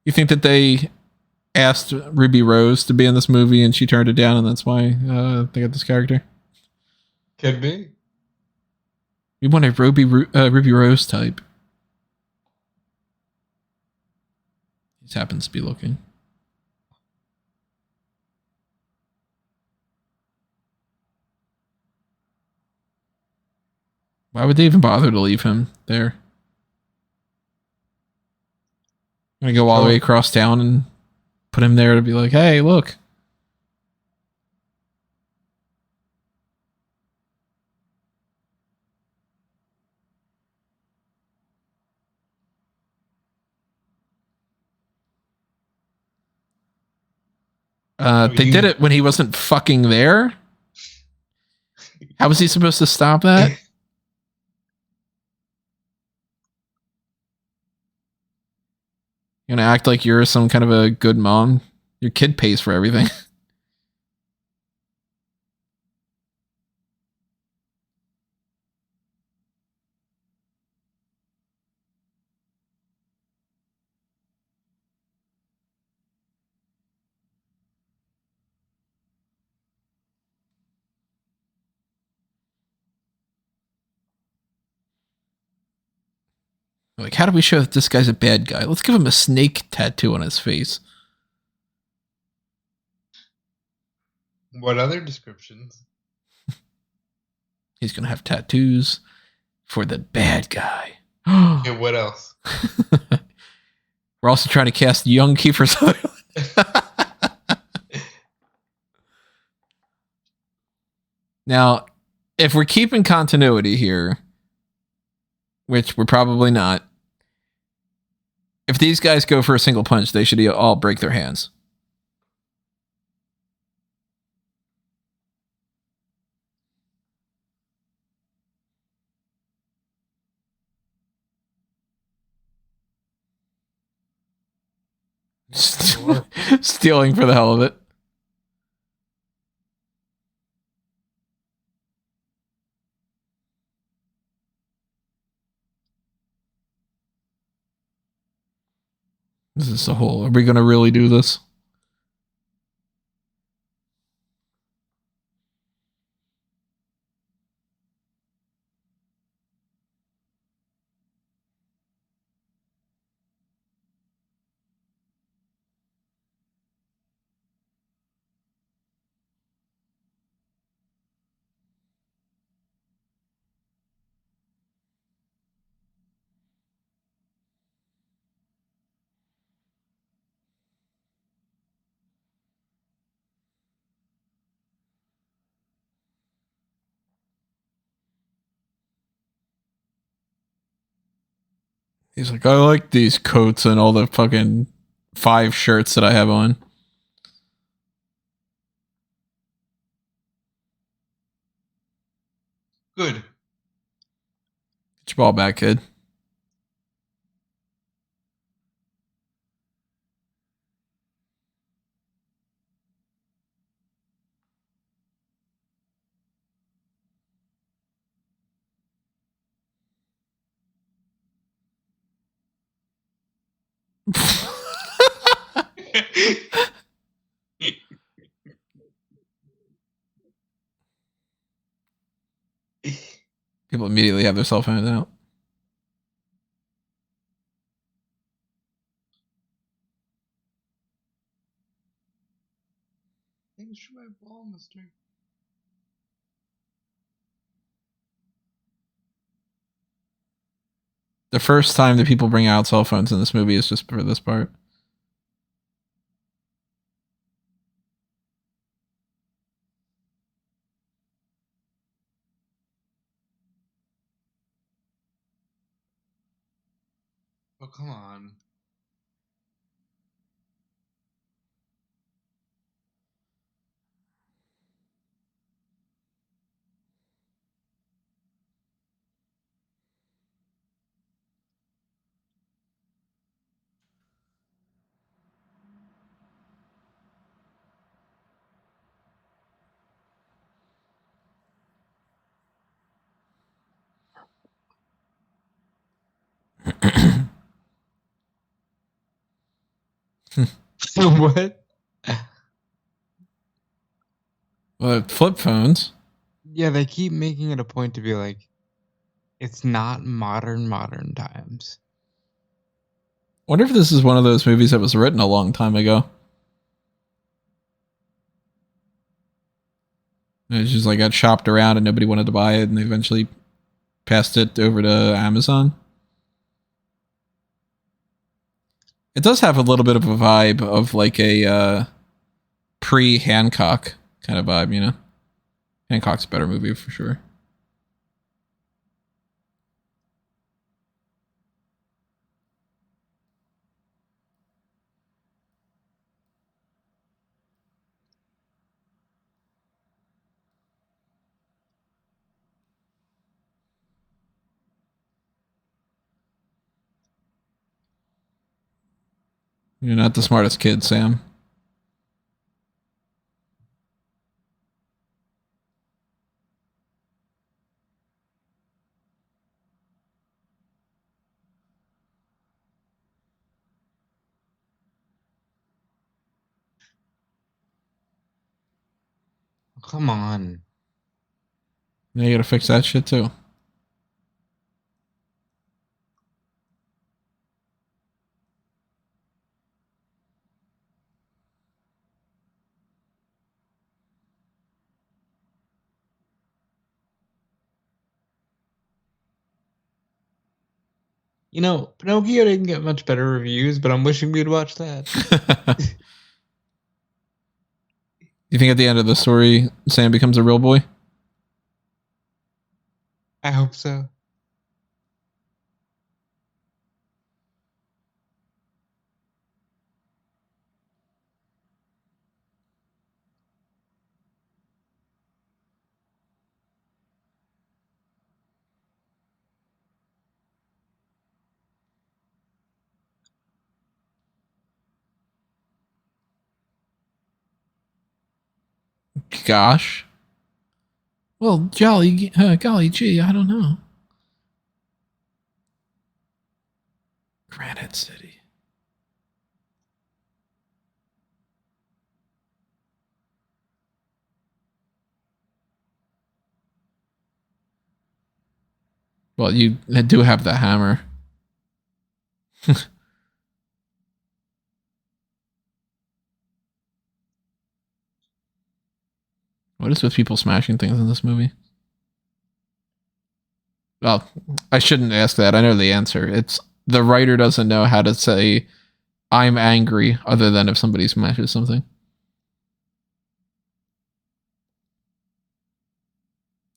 You think that they asked Ruby Rose to be in this movie and she turned it down and that's why they got this character? Could be. We want a Ruby Rose type. He just happens to be looking. Why would they even bother to leave him there? Gonna go all the way across town and put him there to be like, hey, look. They did it when he wasn't fucking there. How was he supposed to stop that? You're gonna act like you're some kind of a good mom? Your kid pays for everything. Like, how do we show that this guy's a bad guy? Let's give him a snake tattoo on his face. What other descriptions? He's gonna have tattoos for the bad guy. Okay, what else? We're also trying to cast young Kiefer Sutherland. Now, if we're keeping continuity here, which we're probably not, if these guys go for a single punch, they should all break their hands. Stealing for the hell of it. This is a whole. Are we going to really do this? He's like, I like these coats and all the fucking 5 shirts that I have on. Good. Get your ball back, kid. People immediately have their cell phones out. Thanks for my ball, mister. The first time that people bring out cell phones in this movie is just for this part. Oh, come on. What? Well, flip phones. Yeah, they keep making it a point to be like, it's not modern times. Wonder if this is one of those movies that was written a long time ago. It just like got shopped around and nobody wanted to buy it, and they eventually passed it over to Amazon. It does have a little bit of a vibe of like a pre-Hancock kind of vibe, you know? Hancock's a better movie for sure. You're not the smartest kid, Sam. Come on. Now you gotta fix that shit too. You know, Pinocchio didn't get much better reviews, but I'm wishing we'd watch that. You think at the end of the story, Sam becomes a real boy? I hope so. Gosh. Well, golly gee, I don't know. Granite City. Well, you do have the hammer. What is with people smashing things in this movie? Well, I shouldn't ask that. I know the answer. It's the writer doesn't know how to say I'm angry other than if somebody smashes something.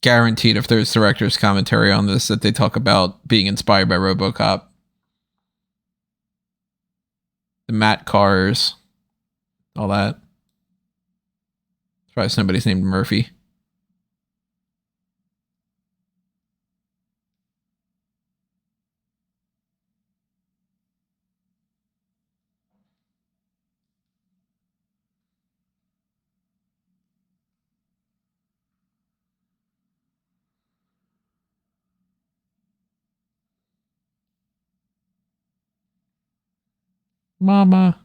Guaranteed if there's director's commentary on this that they talk about being inspired by RoboCop. The Matt cars, all that. Probably somebody's named Murphy. Mama.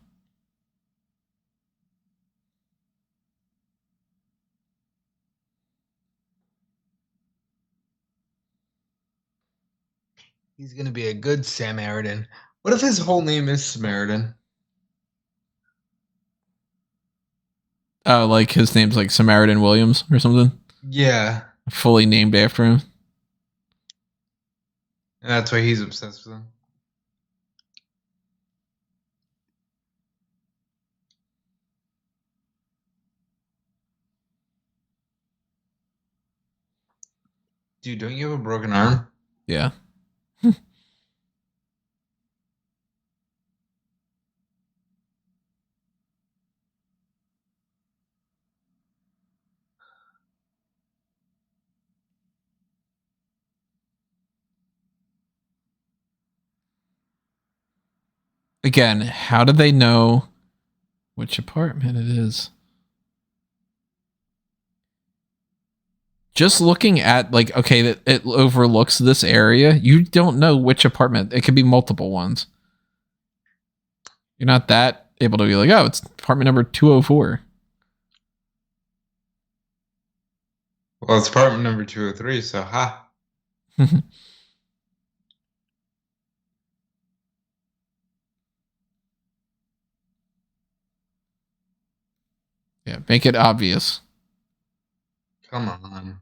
He's gonna be a good Samaritan. What if his whole name is Samaritan? Oh, like his name's like Samaritan Williams or something? Yeah, Fully named after him. and that's why he's obsessed with him. Dude, don't you have a broken arm? Yeah. Again, how do they know which apartment it is? Just looking at like, okay, that it overlooks this area, you don't know which apartment. It could be multiple ones. You're not that able to be like, oh, it's apartment number 204. Well, it's apartment number 203, so ha. Yeah, make it obvious. Come on.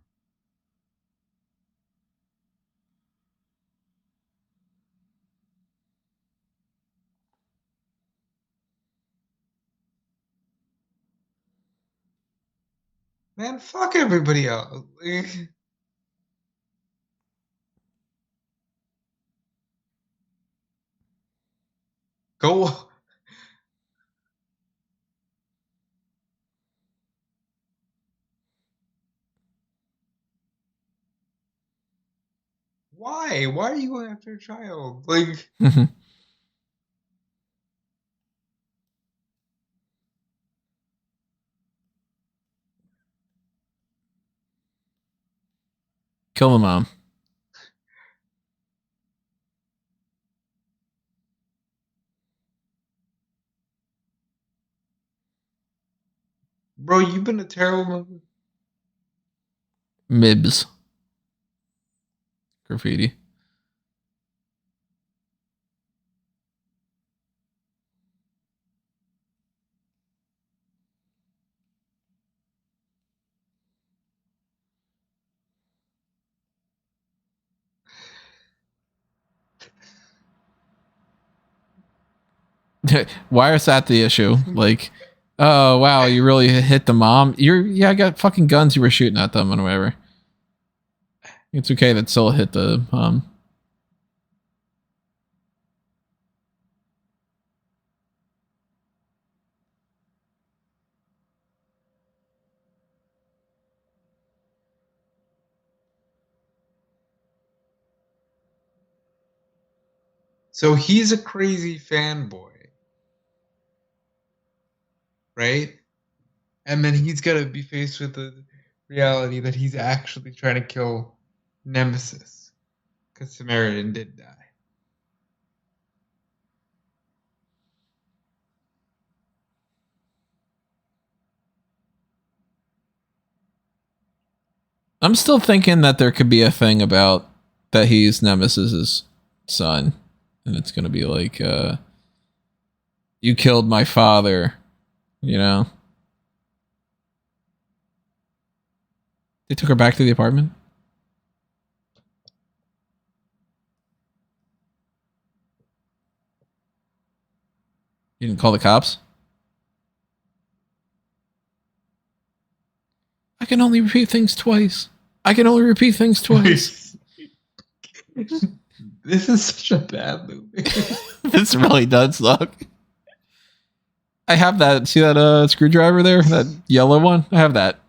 Man, fuck everybody else. Like, go. Why? Why are you going after a child? Like, Kill the mom. bro, you've been a terrible mother. Mibs. Graffiti. Why is that the issue? Like, oh wow, you really hit the mom. I got fucking guns. You were shooting at them and whatever. It's okay that still hit the mom. So he's a crazy fanboy, right? And then he's got to be faced with the reality that he's actually trying to kill Nemesis because Samaritan did die. I'm still thinking that there could be a thing about that he's Nemesis's son, and it's gonna be like, you killed my father, you know. They took her back to the apartment. You didn't call the cops? I can only repeat things twice. This is such a bad movie. This really does suck. I have that. See that screwdriver there? That yellow one? I have that.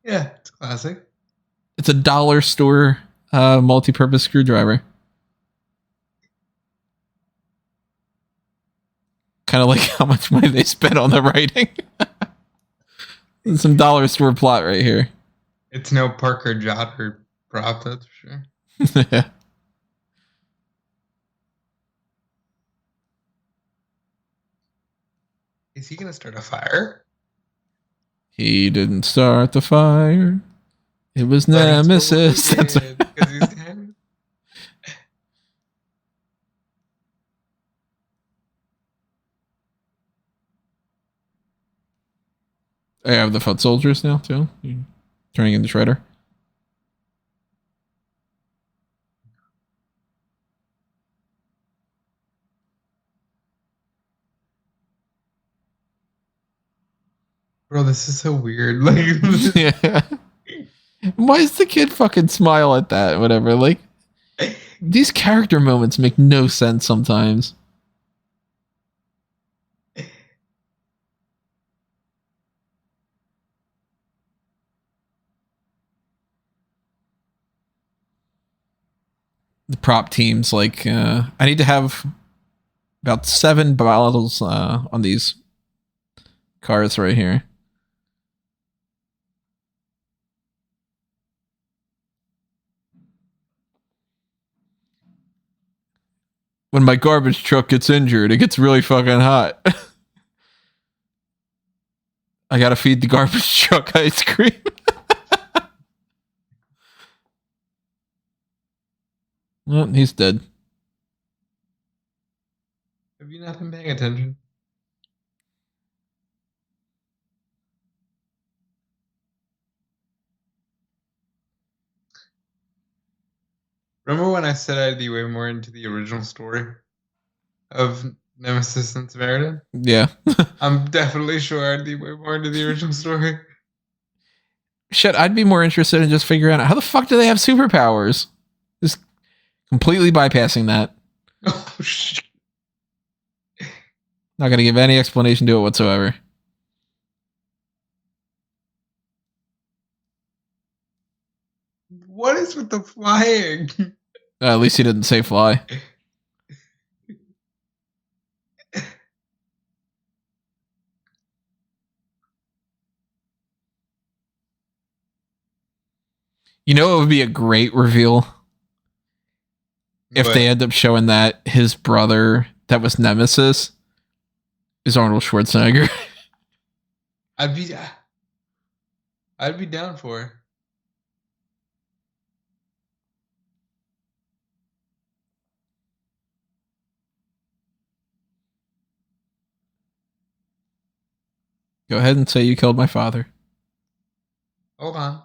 Yeah, it's classic. It's a dollar store multi-purpose screwdriver. Kind of like how much money they spent on the writing. Some dollar store plot right here. It's no Parker Jotter prop, that's for sure. Is he gonna start a fire? He didn't start the fire. It was Nemesis. Because he's dead. I have the foot soldiers now too. Turning into Shredder. Bro, this is so weird. Like, Yeah. Why does the kid fucking smile at that? Whatever. Like, these character moments make no sense sometimes. The prop teams, like, I need to have about 7 bottles on these cars right here. When my garbage truck gets injured, it gets really fucking hot. I gotta feed the garbage truck ice cream. Well, he's dead. have you not been paying attention? Remember when I said I'd be way more into the original story of Nemesis and Samaritan? Yeah. I'm definitely sure I'd be way more into the original story. shit, I'd be more interested in just figuring out how the fuck do they have superpowers? Just completely bypassing that. Oh, shit. Not going to give any explanation to it whatsoever. What is with the flying? At least he didn't say fly. You know, it would be a great reveal if What? they end up showing that his brother that was Nemesis is Arnold Schwarzenegger. I'd be down for it. Go ahead and say you killed my father. Hold on.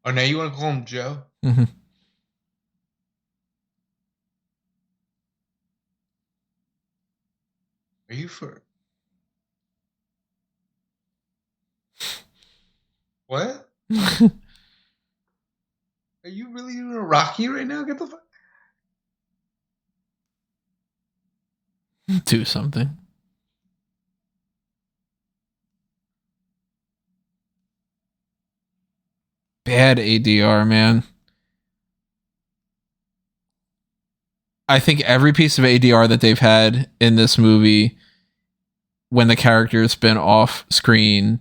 Oh, now you want to call him Joe? Mm-hmm. Are you for what? Are you really doing a Rocky right now? Get the fuck. Do something. Bad ADR, man. I think every piece of ADR that they've had in this movie when the character's been off screen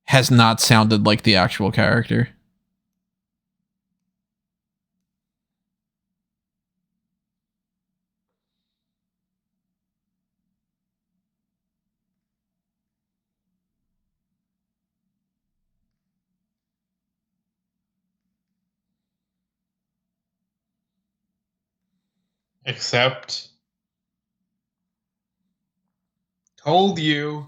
has not sounded like the actual character. Except. Told you.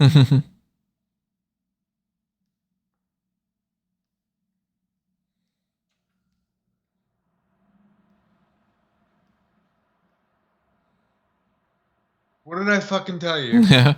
What did I fucking tell you? Yeah.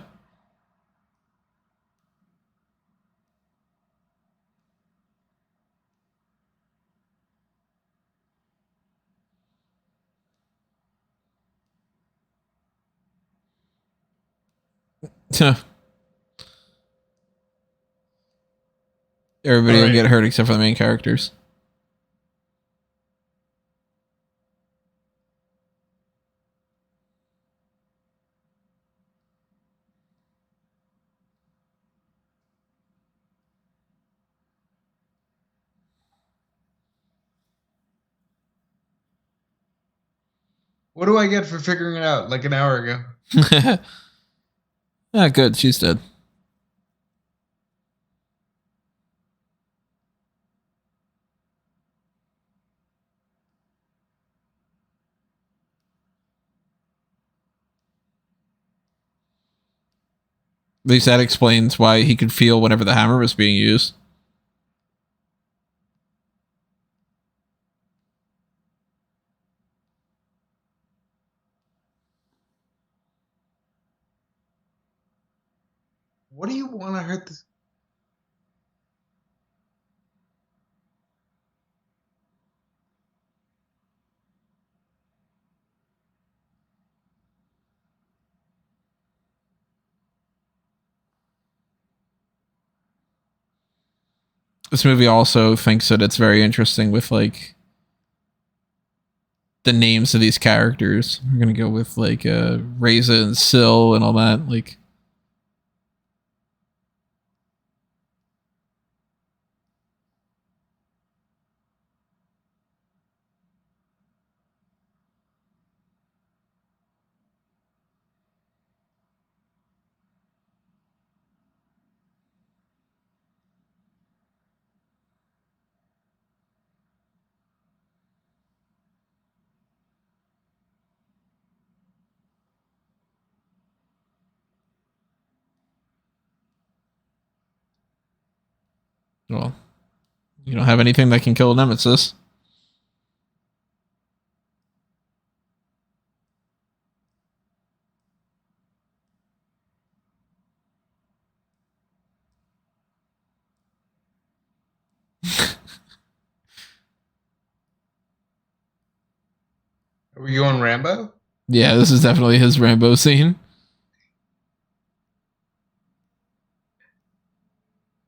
Everybody will Alright. get hurt except for the main characters. What do I get for figuring it out like an hour ago? Ah, good. She's dead. At least that explains why he could feel whenever the hammer was being used. What do you want to hurt this? This movie also thinks that it's very interesting with like the names of these characters. We're gonna go with like Reza and Syl and all that. Like Well, you don't have anything that can kill Nemesis. Are we going Rambo? Yeah, this is definitely his Rambo scene.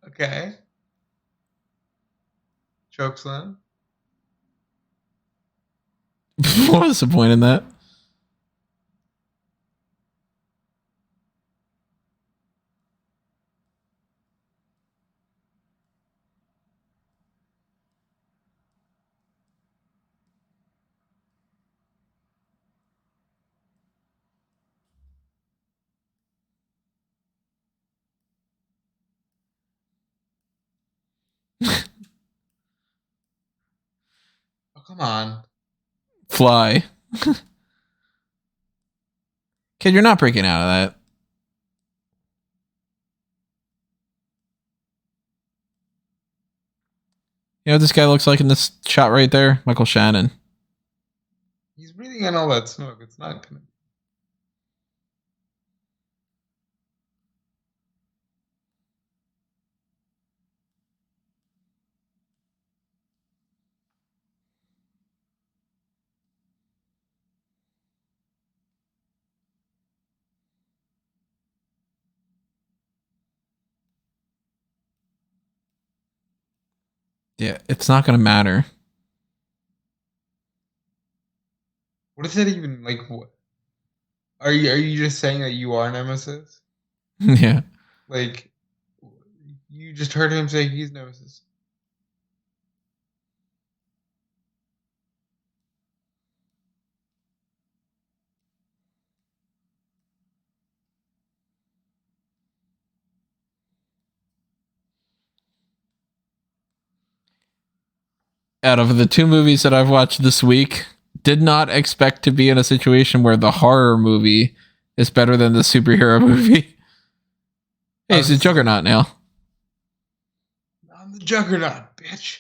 Okay. Chokeslam. What was the point in that? Oh, come on. Fly. Kid, you're not breaking out of that. You know what this guy looks like in this shot right there? Michael Shannon. He's breathing in all that smoke. It's not gonna. Yeah, it's not going to matter. What is that even like? What are you just saying that you are Nemesis? Yeah. Like, you just heard him say he's Nemesis. Out of the 2 movies that I've watched this week, did not expect to be in a situation where the horror movie is better than the superhero movie. Hey, he's a juggernaut now. I'm the Juggernaut, bitch.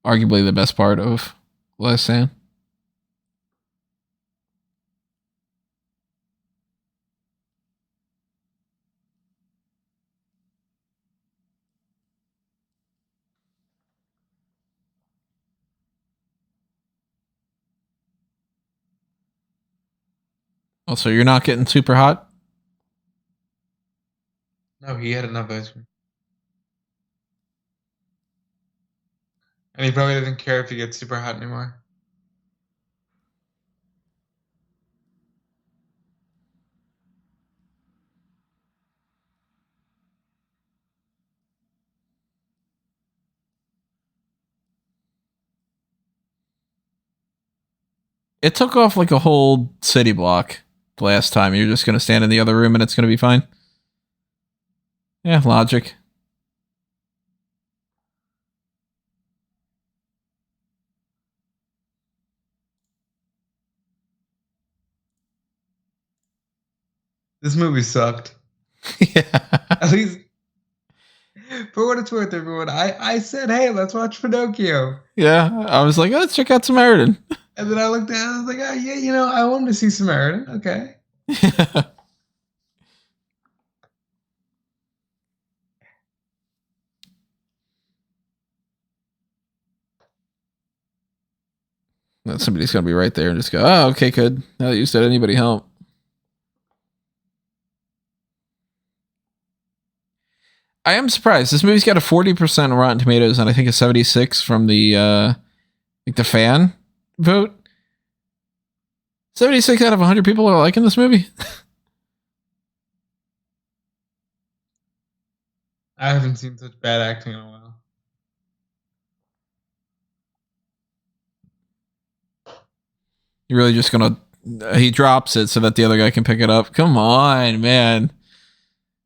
Arguably the best part of Last Stand. Also, you're not getting super hot? No, he had enough ice cream. And he probably doesn't care if he gets super hot anymore. It took off like a whole city block the last time. You're just going to stand in the other room and it's going to be fine. Yeah, logic. This movie sucked. Yeah. At least, for what it's worth, everyone, I said, hey, let's watch Pinocchio. Yeah, I was like, let's check out Samaritan. And then I looked at it, I was like, oh, yeah, I wanted to see Samaritan. Okay. Then somebody's going to be right there and just go, oh, okay, good. Now that you said anybody help. I am surprised. This movie's got a 40% on Rotten Tomatoes and I think a 76 from the fan vote. 76 out of 100 people are liking this movie. I haven't seen such bad acting in a while. You're really just going to... he drops it so that the other guy can pick it up. Come on, man.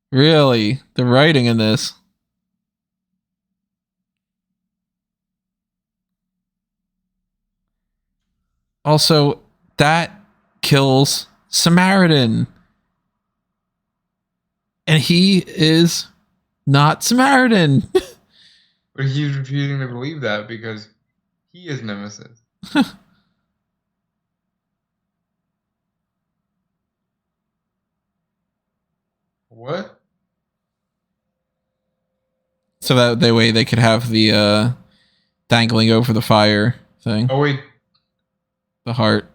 Really? The writing in this. Also, that kills Samaritan. And he is not Samaritan. But he's refusing to believe that because he is Nemesis. What? So that way they could have the dangling over the fire thing. Oh wait. The heart.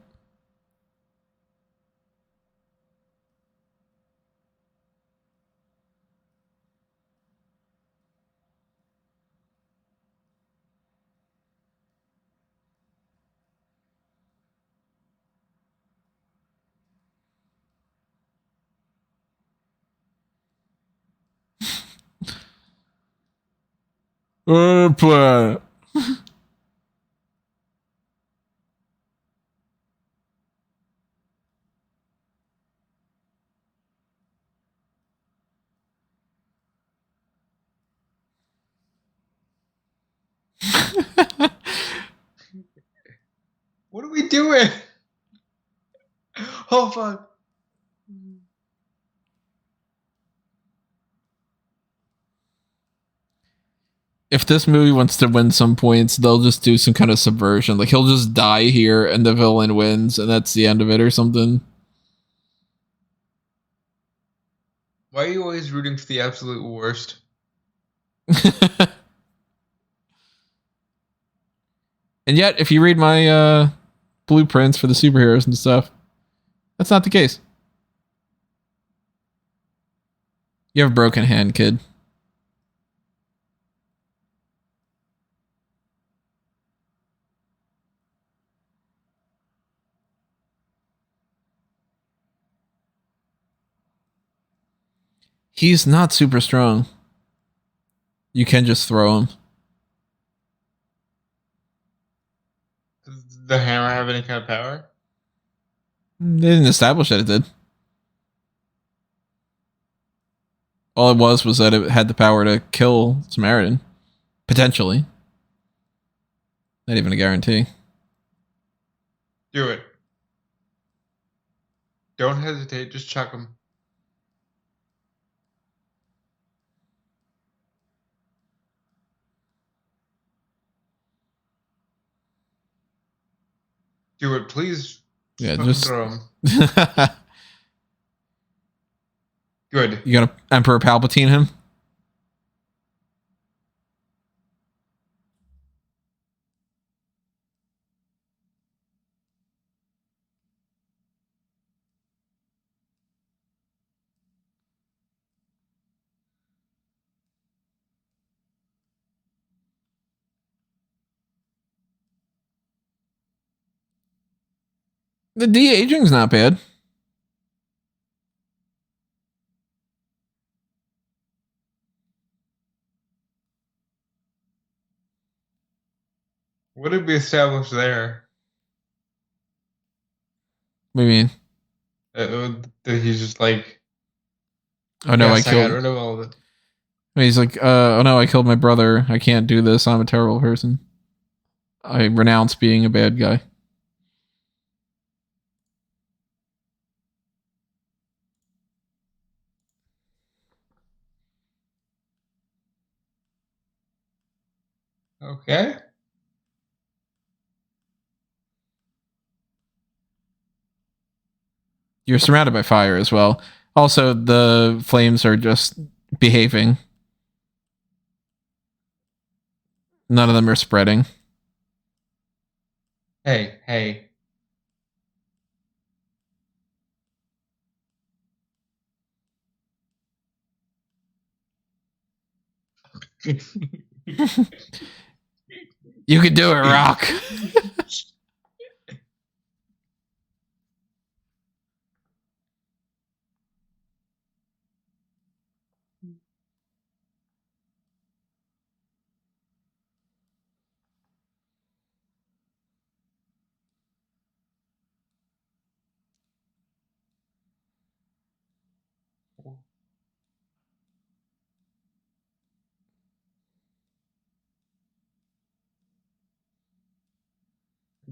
What are we doing? Oh fuck. If this movie wants to win some points, they'll just do some kind of subversion. Like he'll just die here and the villain wins and that's the end of it or something. Why are you always rooting for the absolute worst? And yet, if you read my blueprints for the superheroes and stuff, that's not the case. You have a broken hand, kid. He's not super strong. You can just throw him. Does the hammer have any kind of power? They didn't establish that it did. All it was that it had the power to kill Samaritan. Potentially. Not even a guarantee. Do it. Don't hesitate, just chuck him. Do it, please. Yeah, Fucking just throw him. Good. You gonna Emperor Palpatine him? The de-aging's not bad. What did we establish there? What do you mean? That he's just like, Oh no, yes, I I got killed. rid of all of it. He's like, oh no, I killed my brother. I can't do this. I'm a terrible person. I renounce being a bad guy. Okay. You're surrounded by fire as well. Also, the flames are just behaving. None of them are spreading. Hey. You could do it, Rock.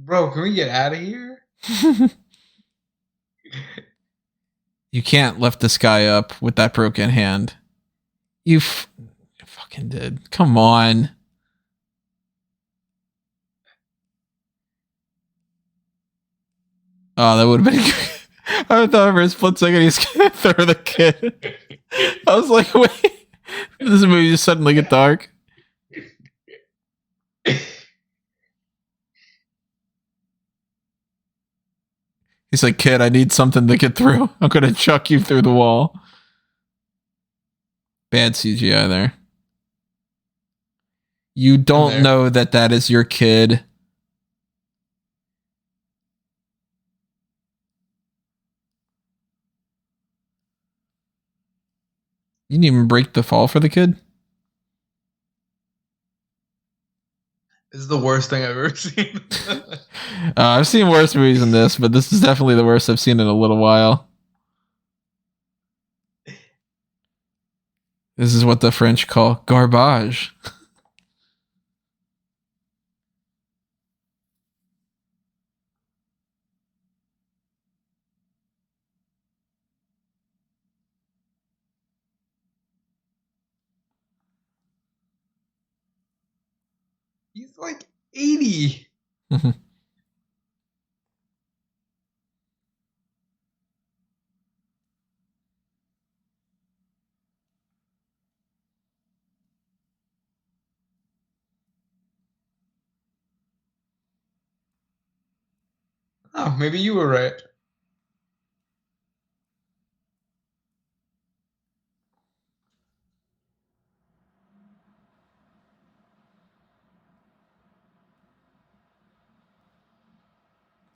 Bro, can we get out of here? You can't lift this guy up with that broken hand. You fucking did. Come on. Oh, that would have been good. I thought for a split second he's gonna throw the kid. I was like, wait, this movie just suddenly get dark. He's like, kid, I need something to get through. I'm gonna chuck you through the wall. Bad CGI there. You don't know that that is your kid. You didn't even break the fall for the kid? This is the worst thing I've ever seen. I've seen worse movies than this, but this is definitely the worst I've seen in a little while. This is what the French call garbage. He's like 80. Oh, maybe you were right.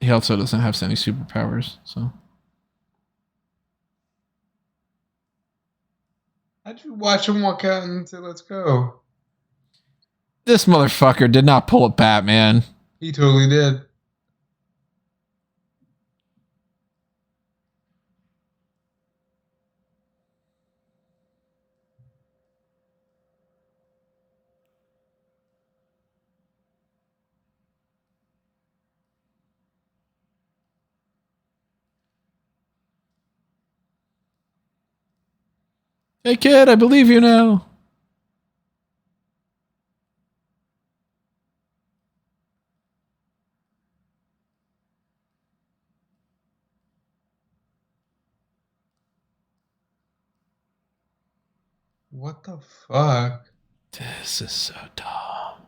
He also doesn't have any superpowers, so. How'd you watch him walk out and say, let's go? This motherfucker did not pull a Batman. He totally did. Hey kid, I believe you now. What the fuck? This is so dumb.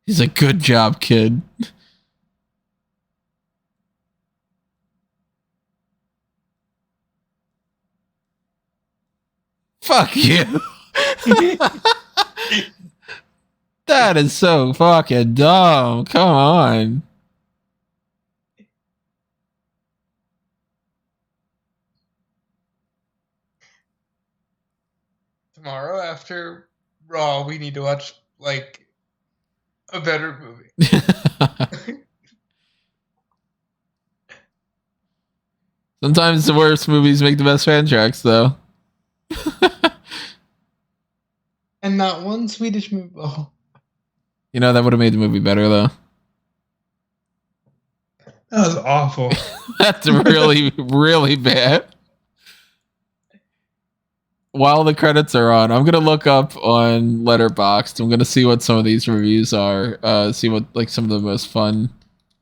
He's a good job, kid. Fuck you. That is so fucking dumb. Come on. Tomorrow after Raw, we need to watch like a better movie. Sometimes the worst movies make the best fan tracks, though. And not one Swedish movie. Oh. You know, that would have made the movie better, though. That was awful. That's really, really bad. While the credits are on, I'm gonna look up on Letterboxd. I'm gonna see what some of these reviews are. See what like some of the most fun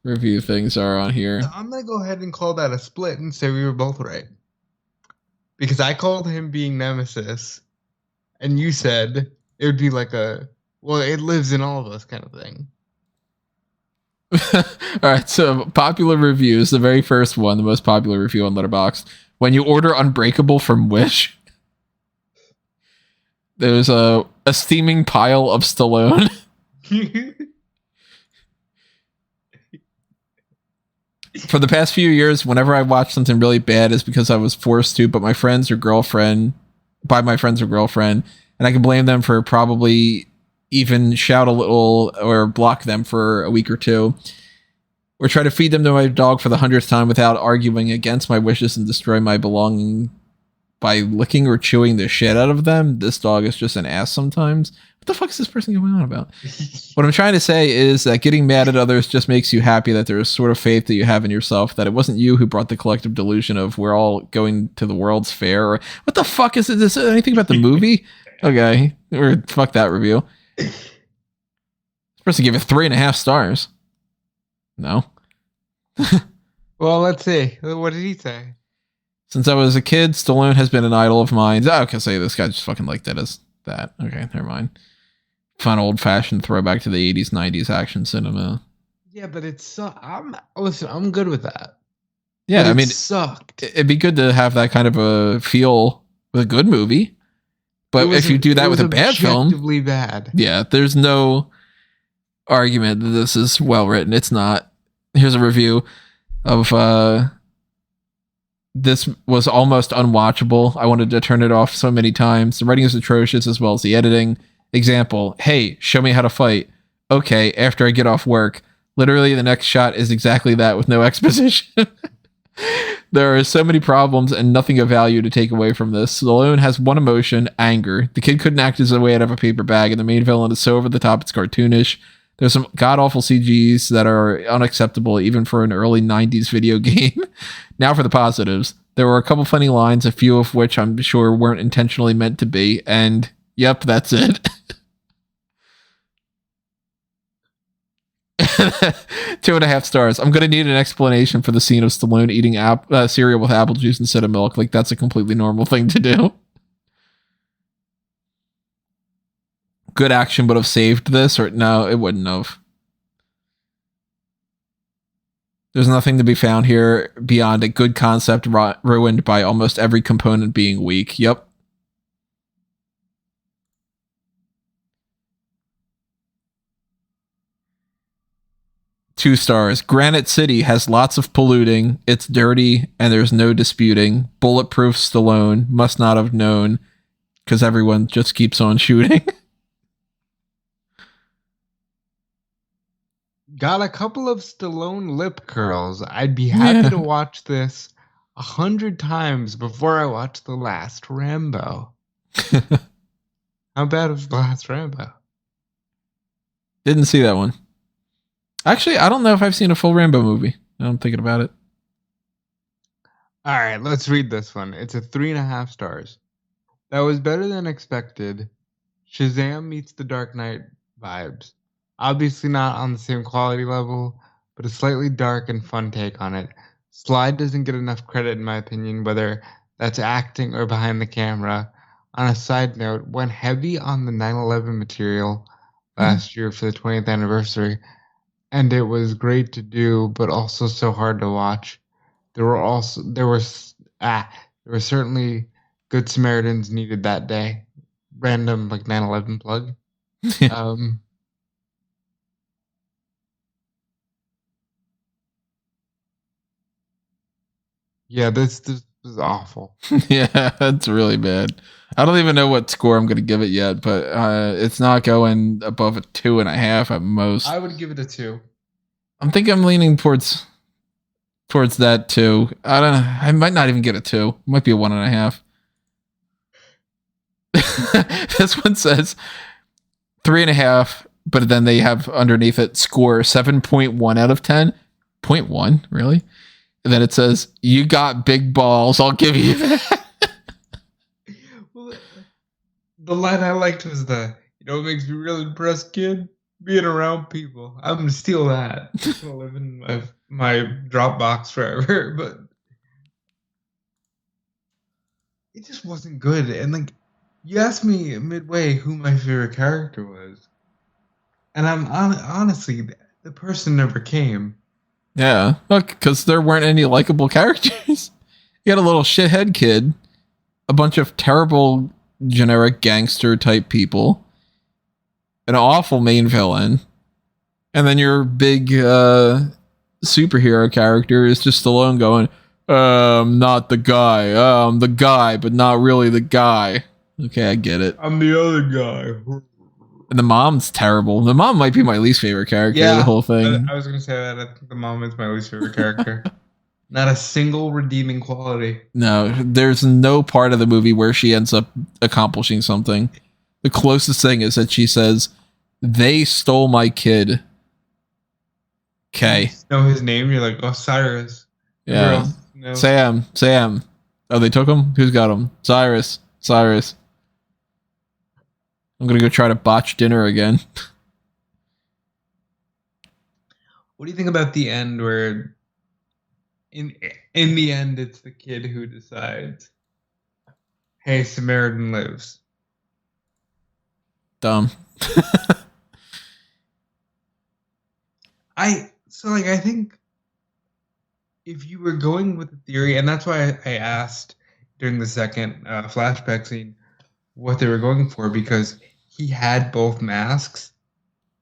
review things are on here. I'm gonna go ahead and call that a split and say we were both right. Because I called him being Nemesis, and you said it would be like a well, it lives in all of us kind of thing. All right, so popular reviews. The very first one, the most popular review on Letterboxd. When you order Unbreakable from Wish, there's a steaming pile of Stallone. For the past few years, whenever I watch something really bad, it's because I was forced to, by my friends or girlfriend, and I can blame them for probably even shout a little or block them for a week or two, or try to feed them to my dog for the 100th time without arguing against my wishes and destroy my belonging by licking or chewing the shit out of them. This dog is just an ass sometimes. What the fuck is this person going on about? What I'm trying to say is that getting mad at others just makes you happy that there is sort of faith that you have in yourself, that it wasn't you who brought the collective delusion of we're all going to the World's Fair. Or, what the fuck is this? Anything about the movie? Okay, or fuck that review. Supposed to give it 3.5 stars. No. Well, let's see. What did he say? Since I was a kid, Stallone has been an idol of mine. Oh, okay, say this guy just fucking liked it as that. Okay, never mind. Fun old-fashioned throwback to the 80s, 90s action cinema. Yeah, but I'm good with that. Yeah, but I mean, it sucked. It'd be good to have that kind of a feel with a good movie. But if you do that with a bad film, objectively bad. Yeah, there's no argument that this is well written. It's not. Here's a review of this was almost unwatchable. I wanted to turn it off so many times. The writing is atrocious as well as the editing. Example, hey, show me how to fight. Okay, after I get off work. Literally the next shot is exactly that with no exposition. There are so many problems and nothing of value to take away from this. Stallone has one emotion, anger. The kid couldn't act his way out of a paper bag, and the main villain is so over the top it's cartoonish. There's some god-awful CGs that are unacceptable even for an early 90s video game. Now for the positives. There were a couple funny lines, a few of which I'm sure weren't intentionally meant to be, and yep, that's it. 2.5 stars. I'm going to need an explanation for the scene of Stallone eating cereal with apple juice instead of milk. Like, that's a completely normal thing to do. Good action would have saved this, or no, it wouldn't have. There's nothing to be found here beyond a good concept ruined by almost every component being weak. Yep. Two stars. Granite City has lots of polluting. It's dirty, and there's no disputing. Bulletproof Stallone must not have known, because everyone just keeps on shooting. Got a couple of Stallone lip curls. I'd be happy to watch this 100 times before I watch the last Rambo. How bad was the last Rambo? Didn't see that one. Actually, I don't know if I've seen a full Rambo movie. I'm thinking about it. All right, let's read this one. It's a 3.5 stars. That was better than expected. Shazam meets The Dark Knight vibes. Obviously not on the same quality level, but a slightly dark and fun take on it. Slide doesn't get enough credit in my opinion, whether that's acting or behind the camera. On a side note, went heavy on the 9/11 material last year for the 20th anniversary. And it was great to do, but also so hard to watch. There were certainly good Samaritans needed that day. Random like 9/11 plug. Yeah, this was awful. Yeah, it's really bad. I don't even know what score I'm going to give it yet, but it's not going above a 2.5 at most. I would give it a 2. I'm thinking I'm leaning towards that too. I don't know. I might not even get a 2. It might be a 1.5. This one says 3.5, but then they have underneath it score 7.1 out of 10. 0.1, really? And then it says, "You got big balls. I'll give you that." Well, the line I liked was what makes me really impressed, kid? Being around people. I'm gonna steal that. I'm gonna live in my Dropbox forever. But it just wasn't good. And like, you asked me midway who my favorite character was, and I'm honestly, the person never came. Yeah, look, because there weren't any likable characters. You got a little shithead kid, a bunch of terrible generic gangster type people, an awful main villain, and then your big superhero character is just alone going, not the guy. I'm the guy, but not really the guy. Okay, I get it. I'm the other guy. And the mom's terrible. The mom might be my least favorite character of the whole thing. I was going to say that. I think the mom is my least favorite character. Not a single redeeming quality. No, there's no part of the movie where she ends up accomplishing something. The closest thing is that she says, "They stole my kid." Okay. Know his name? You're like, oh, Cyrus. Yeah. No. Sam. Oh, they took him? Who's got him? Cyrus. I'm gonna go try to botch dinner again. What do you think about the end where in the end it's the kid who decides, hey, Samaritan lives? Dumb. I think if you were going with the theory, and that's why I asked during the second flashback scene what they were going for, because he had both masks,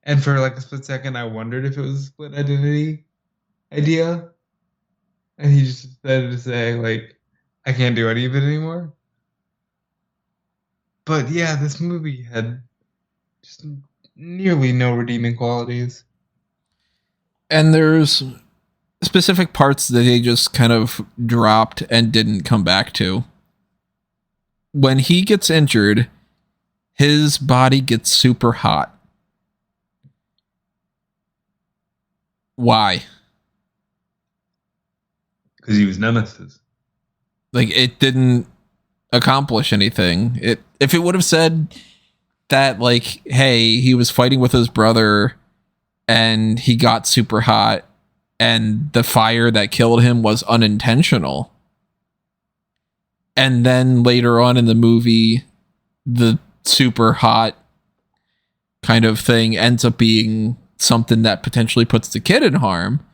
and for like a split second I wondered if it was a split identity idea, and he just decided to say like, I can't do any of it anymore. But yeah, this movie had just nearly no redeeming qualities. And there's specific parts that they just kind of dropped and didn't come back to. When he gets injured, his body gets super hot. Why? Because he was Nemesis. Like, it didn't accomplish anything. If it would have said that, like, hey, he was fighting with his brother and he got super hot and the fire that killed him was unintentional, and then later on in the movie the super hot kind of thing ends up being something that potentially puts the kid in harm,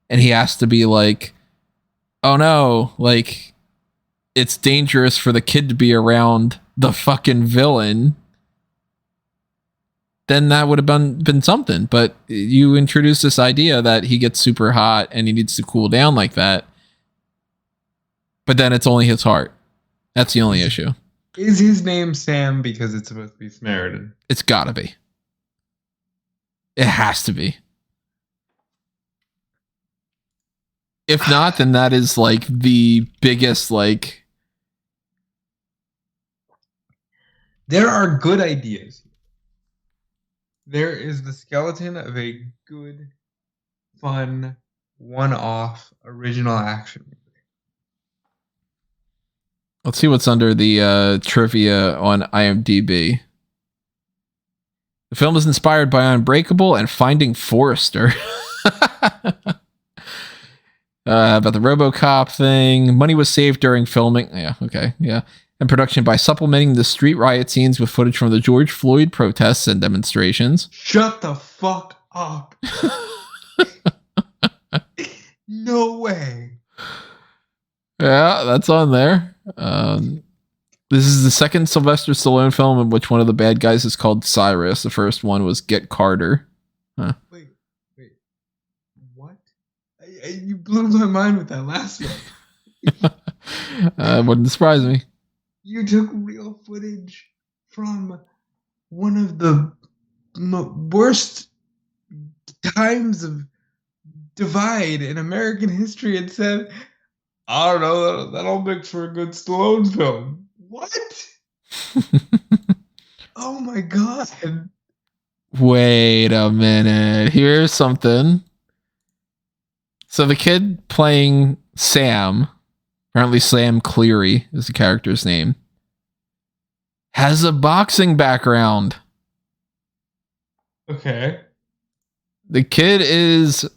and he has to be like, oh no, like, it's dangerous for the kid to be around the fucking villain, then that would have been something. But you introduce this idea that he gets super hot and he needs to cool down like that, but then it's only his heart. That's the only issue. Is his name Sam because it's supposed to be Samaritan? It's gotta be. It has to be. If not, then that is like the biggest, like... There are good ideas. There is the skeleton of a good, fun, one-off, original action movie. Let's see what's under the trivia on IMDb. The film is inspired by Unbreakable and Finding Forrester. About the RoboCop thing. Money was saved during filming. Yeah, okay, yeah. And production by supplementing the street riot scenes with footage from the George Floyd protests and demonstrations. Shut the fuck up. No way. Yeah, that's on there. This is the second Sylvester Stallone film in which one of the bad guys is called Cyrus. The first one was Get Carter. Huh. Wait. What? You blew my mind with that last one. Wouldn't surprise me. You took real footage from one of the worst times of divide in American history and said, I don't know, that'll make for a good Stallone film. What? Oh my god. Wait a minute. Here's something. So the kid playing Sam, apparently Sam Cleary is the character's name, has a boxing background. Okay. The kid is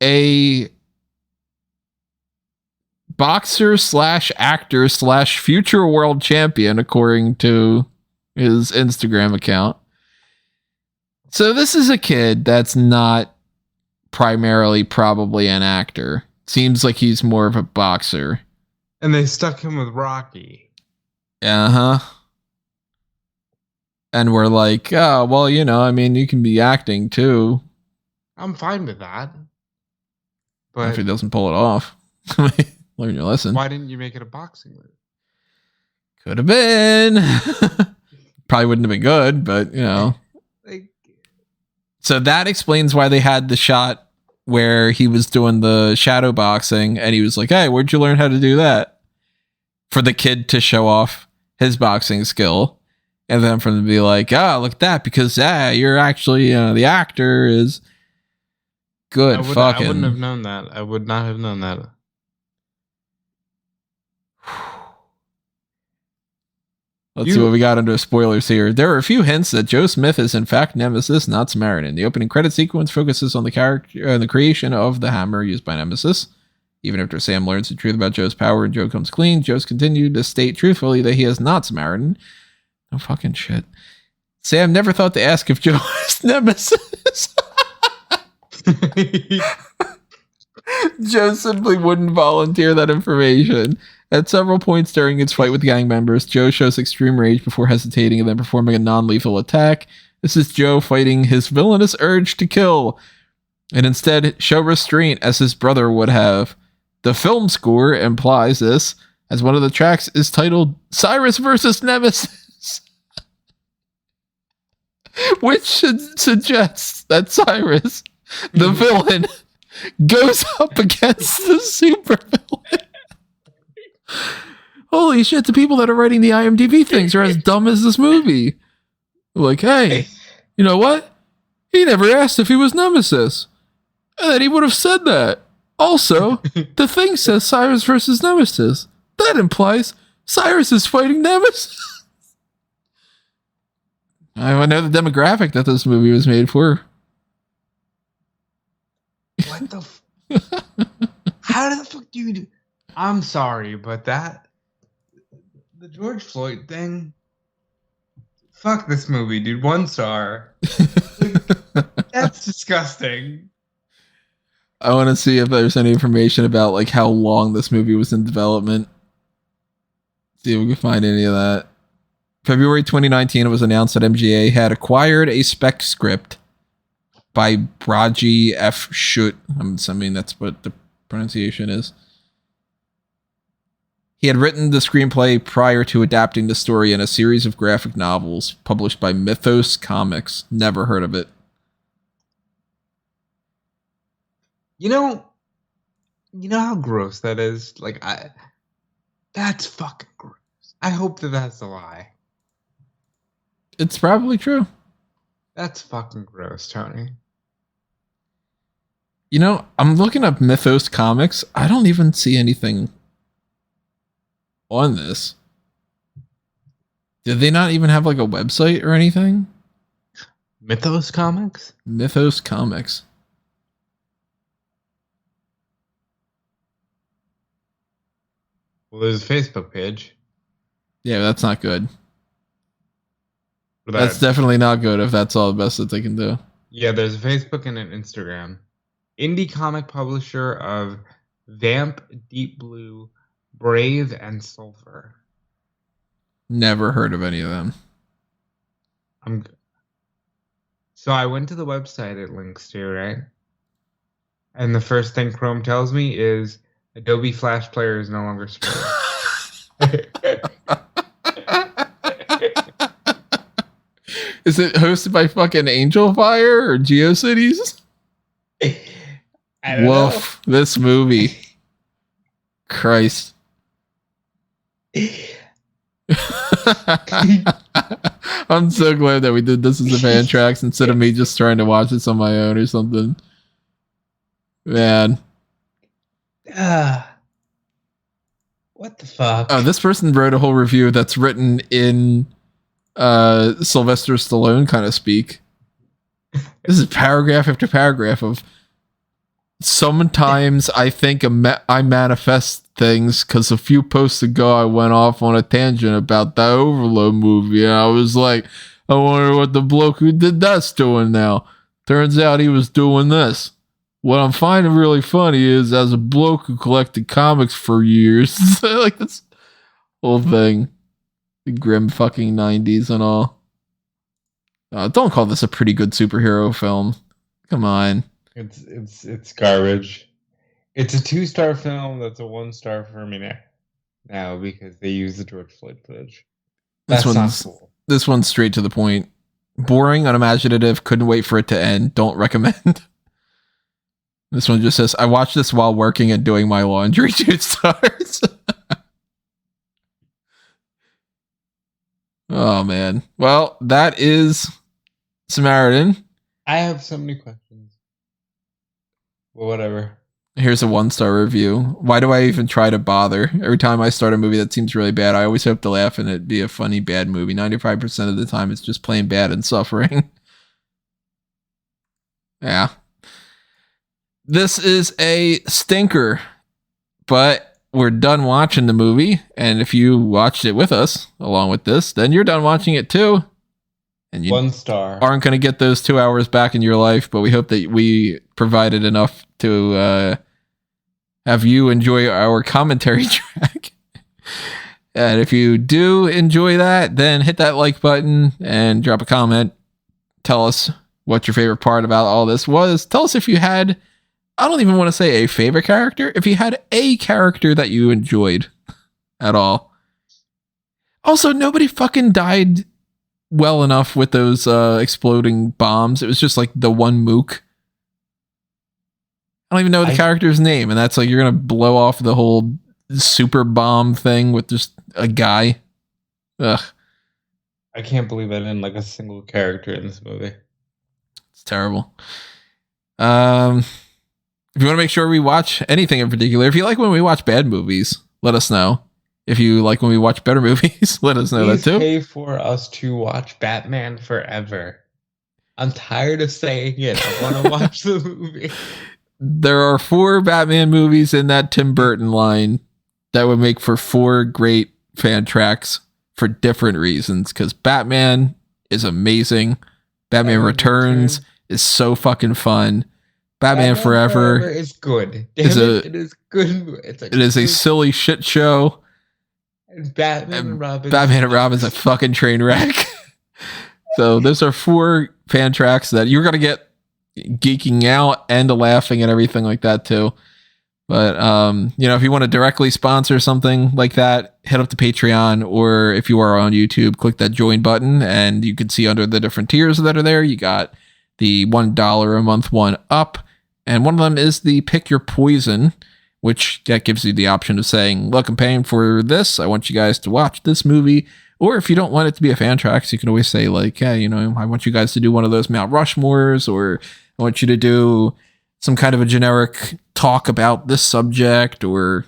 a boxer / actor / future world champion, according to his Instagram account. So this is a kid that's not primarily probably an actor. Seems like he's more of a boxer. And they stuck him with Rocky. Uh-huh. And we're like, oh, well, you know, I mean, you can be acting too. I'm fine with that. But if But he doesn't pull it off, learn your lesson. why didn't you make it a boxing movie? Could have been. Probably wouldn't have been good, but, you know. Like, So that explains why they had the shot where he was doing the shadow boxing and he was like, hey, where'd you learn how to do that? For the kid to show off his boxing skill. And then for them to be like, look at that, because you're actually, the actor is good. I wouldn't have known that. I would not have known that. Let's see what we got under spoilers here. There are a few hints that Joe Smith is in fact Nemesis, not Samaritan. The opening credit sequence focuses on the character, the creation of the hammer used by Nemesis. Even after Sam learns the truth about Joe's power and Joe comes clean, Joe's continued to state truthfully that he is not Samaritan. No fucking shit. Sam never thought to ask if Joe is Nemesis. Joe simply wouldn't volunteer that information. At several points during its fight with gang members, Joe shows extreme rage before hesitating and then performing a non-lethal attack. This is Joe fighting his villainous urge to kill, and instead show restraint as his brother would have. The film score implies this, as one of the tracks is titled Cyrus versus Nemesis, which suggests that Cyrus, the villain, goes up against the supervillain. Holy shit, the people that are writing the IMDb things are as dumb as this movie. Like, hey, you know what? He never asked if he was Nemesis. And then he would have said that. Also, the thing says Cyrus versus Nemesis. That implies Cyrus is fighting Nemesis. I know the demographic that this movie was made for. What the How the fuck do you do? I'm sorry, but the George Floyd thing, fuck this movie, dude. 1 star. That's disgusting. I want to see if there's any information about like how long this movie was in development. See if we can find any of that. February 2019, it was announced that MGA had acquired a spec script by Braji F. Schutt. I'm assuming that's what the pronunciation is. He had written the screenplay prior to adapting the story in a series of graphic novels published by Mythos Comics. Never heard of it. You know how gross that is? Like, that's fucking gross. I hope that that's a lie. It's probably true. That's fucking gross, Tony. You know, I'm looking up Mythos Comics. I don't even see anything on this. Did they not even have like a website or anything? Mythos Comics? Mythos Comics. Well, there's a Facebook page. Yeah, that's not good. That's definitely not good if that's all the best that they can do. Yeah, there's a Facebook and an Instagram. Indie comic publisher of Vamp, Deep Blue, Brave, and Sulfur. Never heard of any of them. So I went to the website it links to, right? And the first thing Chrome tells me is Adobe Flash Player is no longer supported. Is it hosted by fucking Angel Fire or GeoCities? Woof, this movie. Christ. I'm so glad that we did this as a FanTracks instead of me just trying to watch this on my own or something. Man. What the fuck? Oh, this person wrote a whole review that's written in Sylvester Stallone kind of speak. This is paragraph after paragraph of sometimes I think I manifest things because a few posts ago I went off on a tangent about that Overload movie and I was like, I wonder what the bloke who did that's doing now. Turns out he was doing this. What I'm finding really funny is as a bloke who collected comics for years, like this whole thing, the grim fucking 90s and all. Don't call this a pretty good superhero film. Come on. It's garbage. It's a 2-star film that's a 1-star for me now because they use the George Floyd footage. That's not cool. This one's straight to the point. Boring, unimaginative, couldn't wait for it to end. Don't recommend. This one just says, I watched this while working and doing my laundry. 2 stars. Oh, man. Well, that is Samaritan. I have so many questions. Well, whatever. Here's a 1-star review. Why do I even try to bother? Every time I start a movie that seems really bad, I always hope to laugh and it be a funny, bad movie. 95% of the time, it's just plain bad and suffering. Yeah. This is a stinker, but we're done watching the movie. And if you watched it with us, along with this, then you're done watching it too. And you 1 star. aren't going to get those 2 hours back in your life, but we hope that we provided enough to have you enjoy our commentary track. And if you do enjoy that, then hit that like button and drop a comment. Tell us what your favorite part about all this was. Tell us if you had, I don't even want to say a favorite character, if you had a character that you enjoyed at all. Also, nobody fucking died well enough with those exploding bombs. It was just like the one mook. I don't even know the character's name, and that's like you're gonna blow off the whole super bomb thing with just a guy. Ugh. I can't believe I didn't like a single character in this movie. It's terrible. If you want to make sure we watch anything in particular, if you like when we watch bad movies, let us know. If you like when we watch better movies, let us know Please that too. pay for us to watch Batman Forever. I'm tired of saying it. I want to watch the movie. There are 4 Batman movies in that Tim Burton line that would make for 4 great fan tracks for different reasons. Because Batman is amazing. Batman Returns is so fucking fun. Batman Forever is good. It is good. It is a silly shit show. And Batman and Robin. Batman and Robin is a fucking train wreck. So those are 4 fan tracks that you're gonna get geeking out and laughing and everything like that too. But if you want to directly sponsor something like that, head up to Patreon, or if you are on YouTube, click that join button and you can see under the different tiers that are there. You got the $1 a month one up, and one of them is the Pick Your Poison, which that gives you the option of saying, look, I'm paying for this. I want you guys to watch this movie. Or if you don't want it to be a fan track, you can always say like, hey, I want you guys to do one of those Mount Rushmores, or I want you to do some kind of a generic talk about this subject, or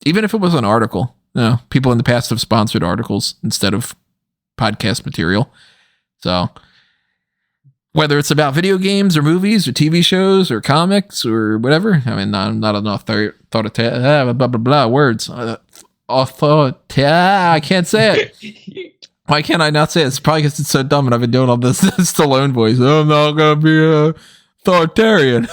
even if it was an article. People in the past have sponsored articles instead of podcast material. So whether it's about video games or movies or TV shows or comics or whatever, I mean, I'm not enough words. I can't say it. Why can't I not say it? It's probably because it's so dumb and I've been doing all this Stallone voice. I'm not going to be a authoritarian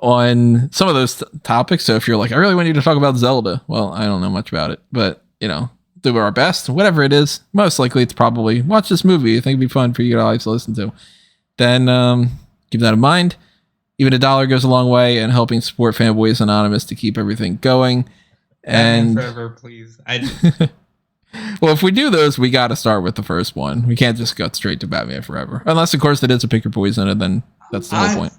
on some of those topics. So if you're like, I really want you to talk about Zelda. Well, I don't know much about it, but do our best, whatever it is. Most likely it's probably watch this movie. I think it'd be fun for you guys to listen to. Then keep that in mind. Even $1 goes a long way in helping support Fanboys Anonymous to keep everything going. And Forever, please. Well, if we do those, we got to start with the first one. We can't just go straight to Batman Forever, unless of course it is a Pick Your Poison, and then that's the whole point.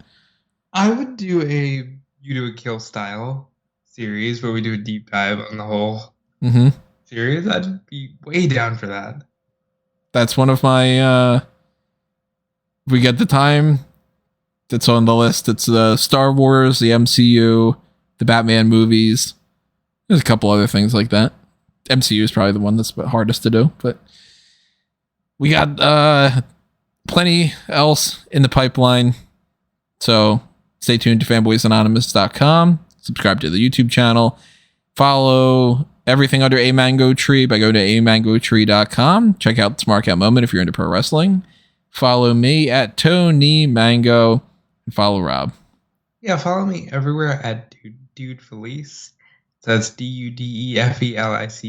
I would do a You Do a Kill style series where we do a deep dive on the whole series. I'd be way down for that. That's one of my if we get the time, that's on the list. It's the Star Wars, the MCU, the Batman movies. There's a couple other things like that. MCU is probably the one that's hardest to do, but we got plenty else in the pipeline. So stay tuned to fanboysanonymous.com. Subscribe to the YouTube channel. Follow everything under A Mango Tree by going to amangotree.com. Check out Smart Cat Moment if you're into pro wrestling. Follow me at Tony Mango, and follow Rob. Yeah, follow me everywhere at Dude Felice. So that's DUDEFELICE.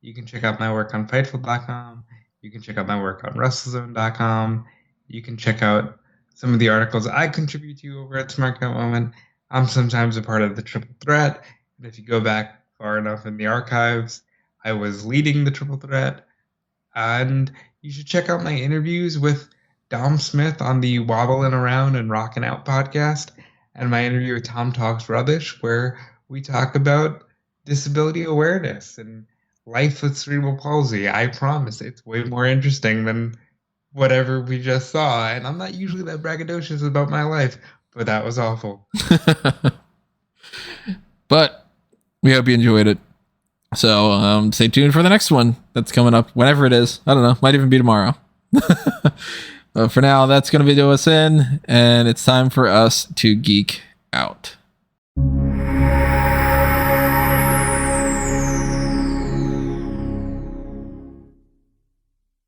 You can check out my work on Fightful.com. You can check out my work on WrestleZone.com. You can check out some of the articles I contribute to over at Smart Cat Moment. I'm sometimes a part of the Triple Threat. And if you go back far enough in the archives, I was leading the Triple Threat. And you should check out my interviews with Dom Smith on the Wobbling Around and Rockin' Out podcast, and my interview with Tom Talks Rubbish, where we talk about disability awareness and life with cerebral palsy. I promise it's way more interesting than whatever we just saw. And I'm not usually that braggadocious about my life, But that was awful. But we hope you enjoyed it. So stay tuned for the next one that's coming up, whenever it is. I don't know. Might even be tomorrow. But for now, that's going to be do us in. And it's time for us to geek out.